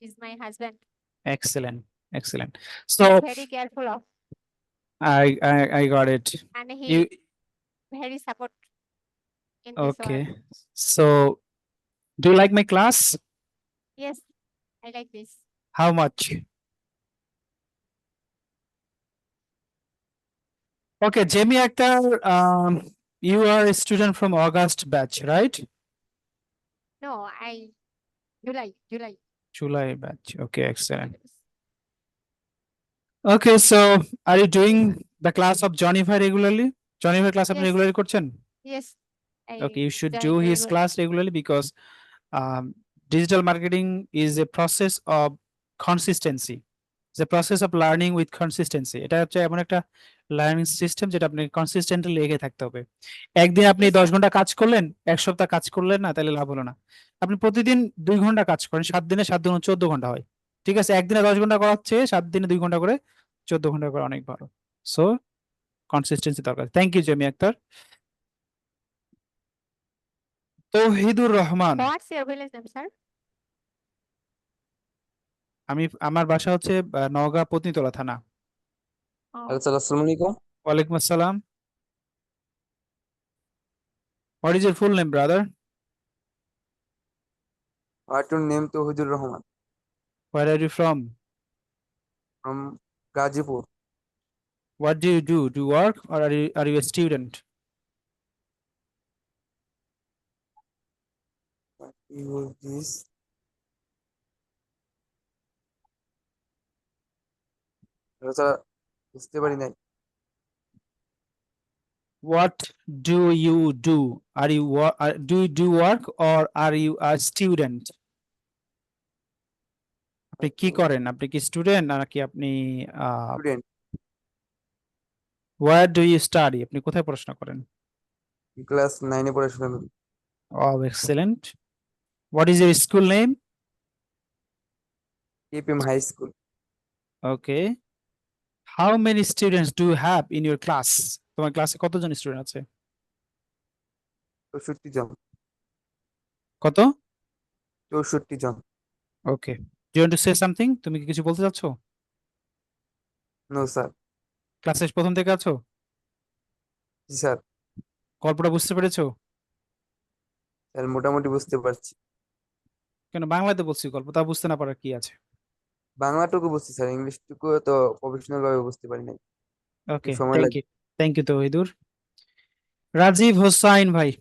is my husband. Excellent, excellent. He's So very careful of I got it. and he You very support in this okay? work. So do you like my class? Yes, I like this. How much? Okay, Jamie Akhtar, you are a student from August batch, right? No, July. July batch. Okay, excellent. Okay, so are you doing the class of Johnify regularly? Johnify class আপনি Yes. regularly করছেন? Yes, I Okay, you should join do his regular- class regularly because digital marketing is a process of consistency. It's a process of learning with consistency. এটা হচ্ছে এমন একটা learning system যেটা আপনি consistently লেগে থাকতে হবে। একদিন আপনি Yes, 10 sir. ঘন্টা কাজ করলেন, এক সপ্তাহ কাজ করলেন না, তাহলে লাভ হলো না। আপনি প্রতিদিন 2 ঘন্টা কাজ করেন, 7 দিনে 7 দুগুণ 14 ঘন্টা হয়। ঠিক আছে, একদিনে 10 ঘন্টা করা হচ্ছে, 7 দিনে 2 ঘন্টা করে 14 ঘন্টা করা অনেক ভালো। সো কনসিস্টেন্সি দরকার। Thank you Jemi Akter. Touhidur Rahman, What's your village name, sir? আমার বাসা হচ্ছে নওগাঁ পত্নীতলা থানা। Oh, আসসালামু আলাইকুম। ওয়ালাইকুম আসসালাম। What is your full name, brother? What your name Tawhidur Rahman Where are you from? from Gazipur. What do you do? Do you work or are you a student? What is this? বুঝতে পারি নাই। What do you do? Do you do work or are you a student? আপনি কি করেন? আপনি কি student নাকি আপনি student. where do you study? আপনি কোথায় পড়াশোনা করেন? ক্লাস 9 এ পড়াশোনা করি। Oh, excellent. What is your school name? KPM High School. Okay. How many students do you have in your class? তোমার ক্লাসে কতজন স্টুডেন্ট আছে? 64 জন। কত? 64 জন। Okay, do you want to say something? তুমি কি কিছু বলতে চাচ্ছ? No sir. ক্লাসের প্রথম থেকে আছো? জি স্যার। গল্পটা বুঝতে পেরেছো? স্যার মোটামুটি বুঝতে পারছি। কেন বাংলাতে বলছি গল্প, তা বুঝতে না পারার কি আছে? বাংলাটুকু বুঝছি স্যার, ইংলিশটুকু তো প্রফেশনাল ভাবে বুঝতে পারি নাই, ওকে, সময় থ্যাংক লাগবে। You, thank you Touhidur. Rajib Hossain ভাই।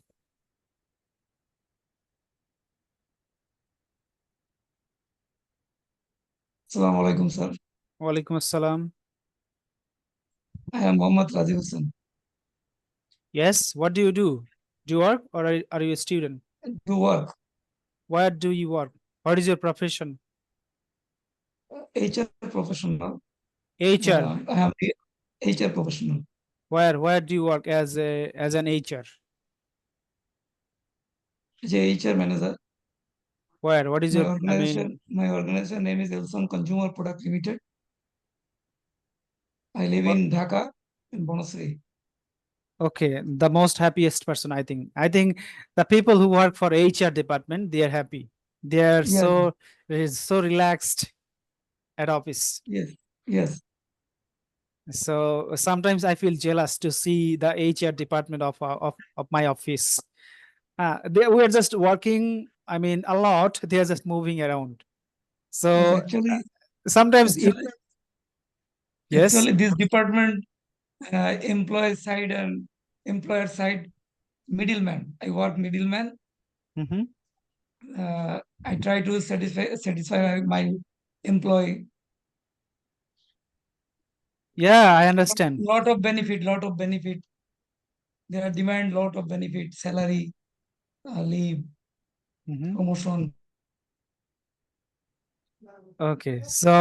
Assalamu alaikum, sir. ওয়ালাইকুম আসসালাম। I am Mohammad Rajiv Hussain. Yes, what do you do? Do you work or are you a student? Do work. Where do you work? What is your profession? HR professional. HR. I am a HR professional. Where do you work as an HR? As a HR manager. Where? What is My your, my organization name is Elson Consumer Product Limited. I live What? in Dhaka, in Bonasri. Okay, the most happiest person, I think. I think the people who work for HR department, they are happy. They are Yes. so relaxed at office. Yes. Yes. So sometimes I feel jealous to see the HR department of my office. We are just working, I mean, a lot. They are just moving around. So Yes, actually, sometimes yes, actually this department employee side and employer side middleman. I work middleman. Mhm. I try to satisfy my employee. Yeah, I understand. Lot of benefit. There are demand lot of benefit, salary, leave, Mhm. promotion. Okay, so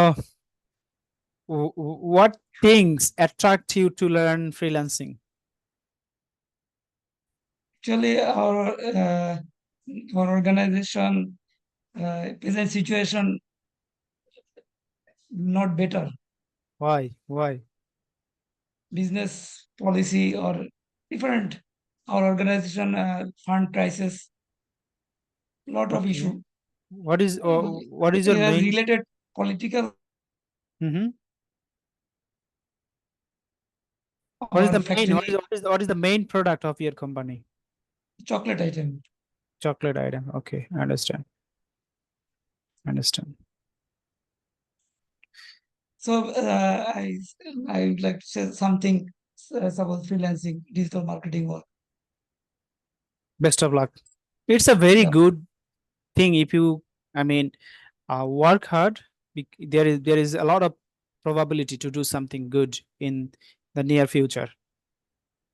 what things attract you to learn freelancing? Actually, our organization present situation not better. Why? Business policy or different. Our organization fund crisis. Lot of Okay. issue. What is your It has main? related political Mhm. What is or the main? factory What is the main product of your company? chocolate item. Chocolate item. Okay, I understand. So I would like to say something about freelancing, digital marketing work. Best of luck. It's a very Yeah. good thing if you, I mean, work hard. There is a lot of probability to do something good in the near future.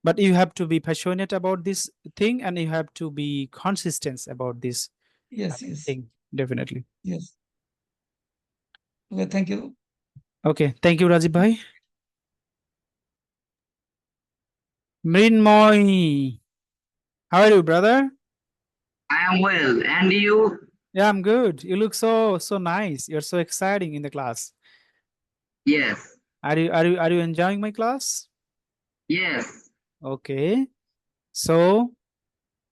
But you have to be passionate about this thing and you have to be consistent about this Yes. thing. Definitely. Yes. Okay, thank you. Okay, thank you, Rajib bhai. Mrinmoy, how are you, brother? I am well, and you? Yeah, I'm good. You look so nice. You're so exciting in the class. Yes, Are you enjoying my class? yes. Okay. So,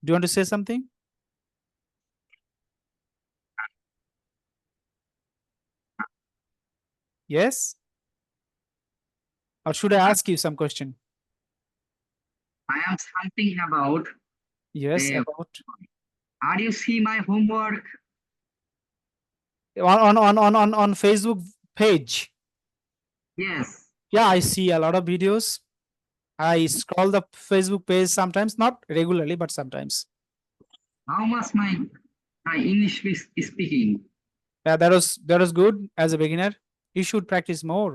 do you want to say something? Yes? Or should I ask you some question? I am something about. Yes, uh, about Are you see my homework? on Facebook page. Yes. Yeah, I see a lot of videos. I scroll the Facebook page sometimes, not regularly, but sometimes. How much my English is speaking? Yeah, that was good as a beginner. You should practice more.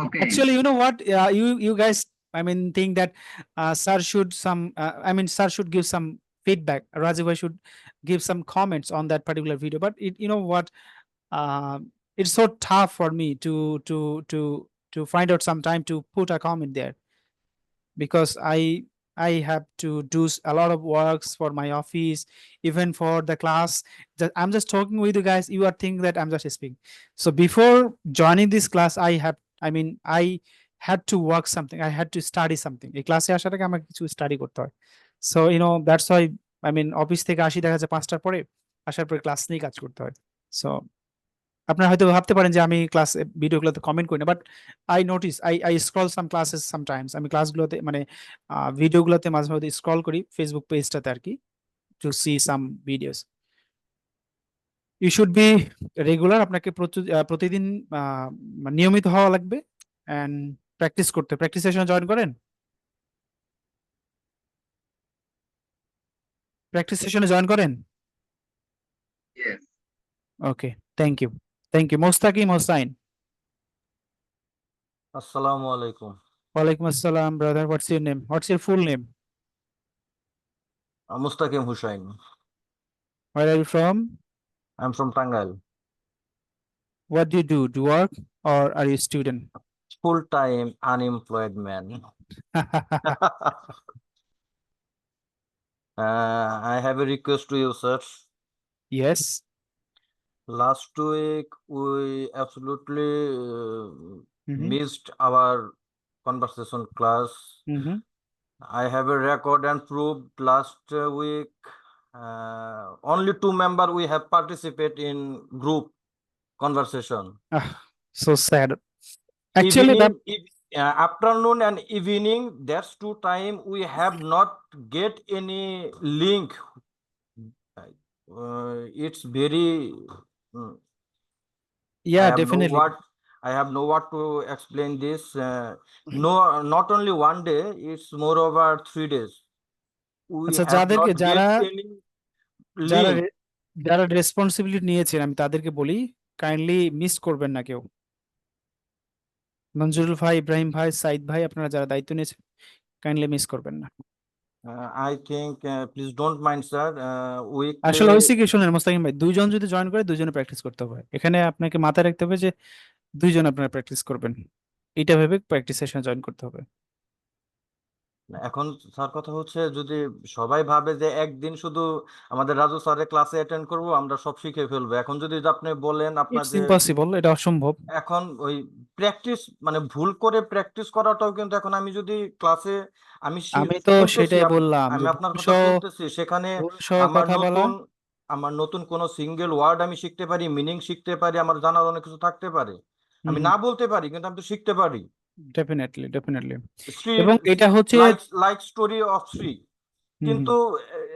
Okay. Actually, you know what? You guys, I mean, think that sir should sir should give some feedback. Rajiv should give some comments on that particular video. But you know what? It's so tough for me to find out some time to put a comment there because I have to do a lot of works for my office, even for the class. I'm just talking with you guys. You are thinking that I'm just speaking. So before joining this class, I had to work something. I had to study something. এই ক্লাসে আসার আগে আমাকে কিছু study করতে হয়। So that's why I mean office থেকে আসি দেখা যায় 5টার পরে, আসার পরে ক্লাস নিয়ে কাজ করতে হয়। সো আপনারা হয়তো ভাবতে পারেন যে আমি ক্লাস ভিডিওগুলোতে কমেন্ট করি না, but I notice I scroll some classes sometimes, আমি ক্লাসগুলোতে মানে ভিডিওগুলোতে মাঝে মাঝে স্ক্রল করি ফেসবুক পেজটাতে আর কি, to see some videos. You should be regular, আপনাকে প্রতিদিন নিয়মিত হওয়া লাগবে অ্যান্ড প্র্যাকটিস করতে। প্র্যাকটিস সেশনে জয়েন করেন? প্র্যাকটিস সেশনে জয়েন করেন? Yes. Okay, thank you, thank you. Mostakim Hossain. Assalamu alaikum. ওয়ালাইকুম আসসালাম brother, what's your name, what's your full name? Mustaqim Hussain. Where are you from? I'm from Tangail. What do you do? Do you work or are you a student? Full-time unemployed man. I have a request to you, sir. Yes. Last week we absolutely Mhm. missed our conversation class. Mhm. I have a record and proof. Last week, only 2 members we have participated in group conversation. So sad. Actually, that Afternoon and evening, that's 2 time we have not get any link. It's very. Yeah, I have definitely. I have no what to explain this. No, not only 1 day, it's more over 3 days. We আচ্ছা, have যাদেরকে not যারা get any যারা link. যারা responsibility নিয়েছেন আমি তাদেরকে বলি, kindly miss করবেন না কেউ। মঞ্জুরুল ভাই, ইব্রাহিম ভাই, সাইদ ভাই, আপনারা যারা দায়িত্ব নিয়েছেন কাইন্ডলি মিস করবেন না। I think, please don't mind, sir. আসলে Weekly, হয়েছে কি, শুনেন মোস্তাকিম ভাই, 2 জন যদি জয়েন করে 2 জনে প্র্যাকটিস করতে হবে। এখানে আপনাকে মাথায় রাখতে হবে যে 2 জন আপনারা প্র্যাকটিস করবেন, এটা ভেবে প্র্যাকটিস সেশনে জয়েন করতে হবে। এখন স্যার কথা হচ্ছে যদি সবাই ভাবে যে একদিন শুধু আমাদের রাজু স্যারের ক্লাসে অ্যাটেন্ড করব আমরা সব শিখে ফেলবো, এখন যদি আপনি বলেন আপনার ইটস যে ইম্পসিবল, এটা অসম্ভব। এখন ওই প্র্যাকটিস মানে ভুল করে প্র্যাকটিস করাটাও কিন্তু এখন আমি যদি ক্লাসে আমি আমি তো শুনতেছি সেটাই বললাম আমি যে আপনার ভুল কথা সহ শুনতেছি, সেখানে ভুল সহ আমার কথা বলা। নতুন কোনো সিঙ্গেল ওয়ার্ড আমি শিখতে পারি, মিনিং শিখতে পারি, আমার জানার অনেক কিছু থাকতে পারে। আমি না বলতে পারি কিন্তু আমি তো শিখতে পারি। Definitely, definitely. শ্রী এবং এটা হচ্ছে লাইক স্টোরি অফ শ্রী, কিন্তু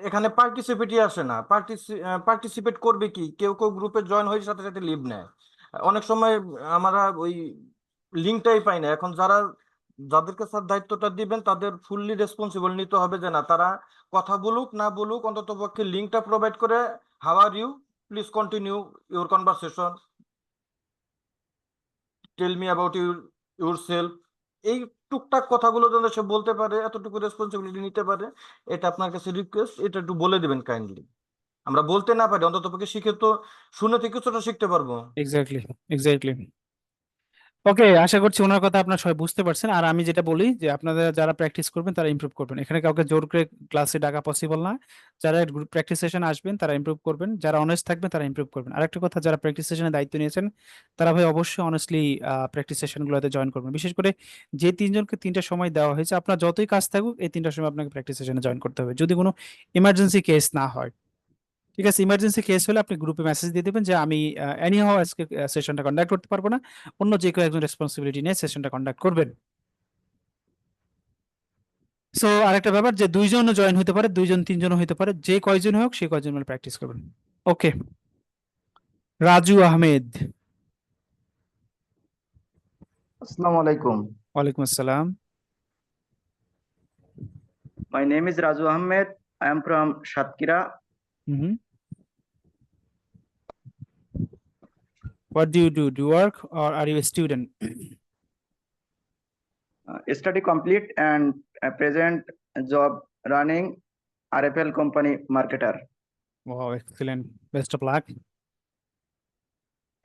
এখানে পার্টিসিপেটই আসে না। পার্টিসিপেট করবে কি, কেউ কেউ গ্রুপে জয়েন হয়ে সাথে সাথে লিভ নেয়। অনেক সময় আমরা ওই লিঙ্কটাই পাই না। এখন যাদেরকে স্যার দায়িত্বটা দিবেন তাদের ফুললি রেসপন্সিবল নিতে হবে যে না, তারা কথা বলুক না বলুক অন্তত পক্ষে লিঙ্কটা প্রোভাইড করে, how are you, please continue your conversation, tell me about yourself, এই টুকটাক কথাগুলো যেন সে বলতে পারে, এতটুকু রেসপন্সিবিলিটি নিতে পারে, এটা আপনার কাছে রিকোয়েস্ট, এটা একটু বলে দিবেন কাইন্ডলি। আমরা বলতে না পারি অন্তত পক্ষে শিখে তো শুনে থেকে কিছুটা শিখতে পারবো। Exactly, exactly. ওকে, আশা করছি ওনার কথা আপনারা সবাই বুঝতে পারছেন। আর আমি যেটা বলি যে আপনারা যারা প্র্যাকটিস করবেন তারা ইমপ্রুভ করবেন, এখানে কাউকে জোর করে ক্লাসে ডাকা পসিবল না। যারা গ্রুপ প্র্যাকটিস সেশনে আসবেন তারা ইমপ্রুভ করবেন, যারা অনেস্ট থাকবেন তারা ইমপ্রুভ করবেন। আরেকটা কথা, যারা প্র্যাকটিস সেশনে দায়িত্ব নিয়েছেন তারা ভাই অবশ্যই অনেস্টলি প্র্যাকটিস সেশনগুলোতে জয়েন করবেন। বিশেষ করে যে 3জনকে 3টা সময় দেওয়া হয়েছে, আপনার যতই কাজ থাকুক এই 3টার সময় আপনাকে প্র্যাকটিস সেশনে জয়েন করতে হবে, যদি কোনো ইমার্জেন্সি কেস না হয়। ঠিক আছে, ইমার্জেন্সি কেস হলে আপনি গ্রুপে মেসেজ দিয়ে দেবেন যে আমি এনি হাউ আজকে সেশনটা কন্ডাক্ট করতে পারবো না, অন্য যে কেউ একজন রেসপন্সিবিলিটি নিয়ে সেশনটা কন্ডাক্ট করবেন। সো আরেকটা ব্যাপার যে 2জনও জয়েন হতে পারে, 2জন 3জনও হতে পারে, যে কয়জন হোক সে কয়জন মিলে প্র্যাকটিস করবেন। ওকে, রাজু আহমেদ। Assalamu alaikum. ওয়ালাইকুম আসসালাম। My name is Raju Ahmed. I am from Satkira. What do you do? Do you work or are you a student? Study complete and present job running RFL company marketer. Wow, excellent. Best of luck.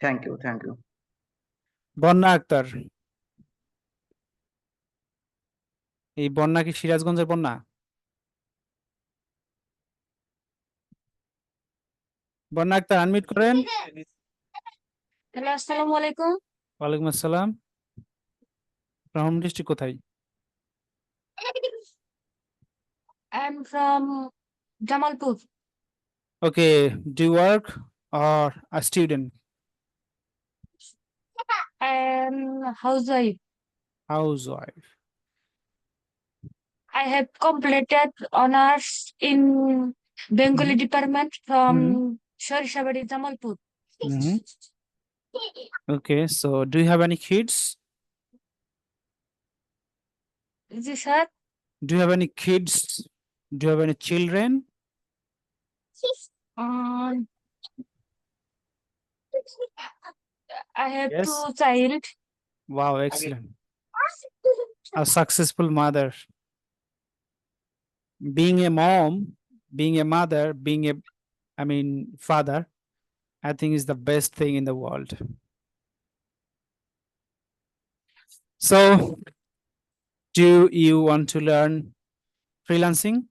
Thank you. Thank you. বন্যা আক্তার। এই বন্যা কি সিরাজগঞ্জের বন্যা? বন্যা Akter unmute করেন। Hello, আসসালামু আলাইকুম। ওয়ালাইকুম আসসালাম। হোম ডিস্ট্রিক্ট কোথায়? I am from Jamalpur. Okay, do you work or a student? I am housewife. Housewife. I have completed honors in Bengali department from Shorishabadi, Jamalpur. Mhm. Okay, so do you have any kids? Ji sir. Do you have any kids? Do you have any children? Um, I have Yes. 2 child. Wow, excellent. A successful mother. Being a mom, being a mother, being a, father, I think is the best thing in the world. So, do you want to learn freelancing?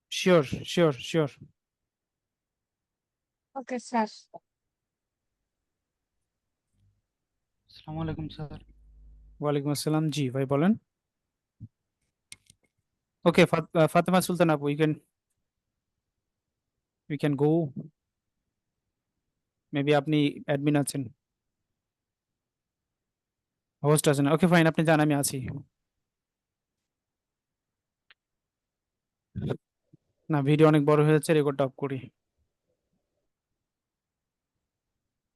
Sure. Okay, sir. আসসালামু আলাইকুম sir. ওয়ালাইকুম আসসালাম, জি ভাই বলেন। Okay, Fatima Sultan Apu, you can go. Maybe আপনি admin আছেন, host আছেন। Okay fine, আপনি যান, আমি আছি। না, ভিডিও অনেক বড় হয়েছে, রেকর্ডটা অফ করি।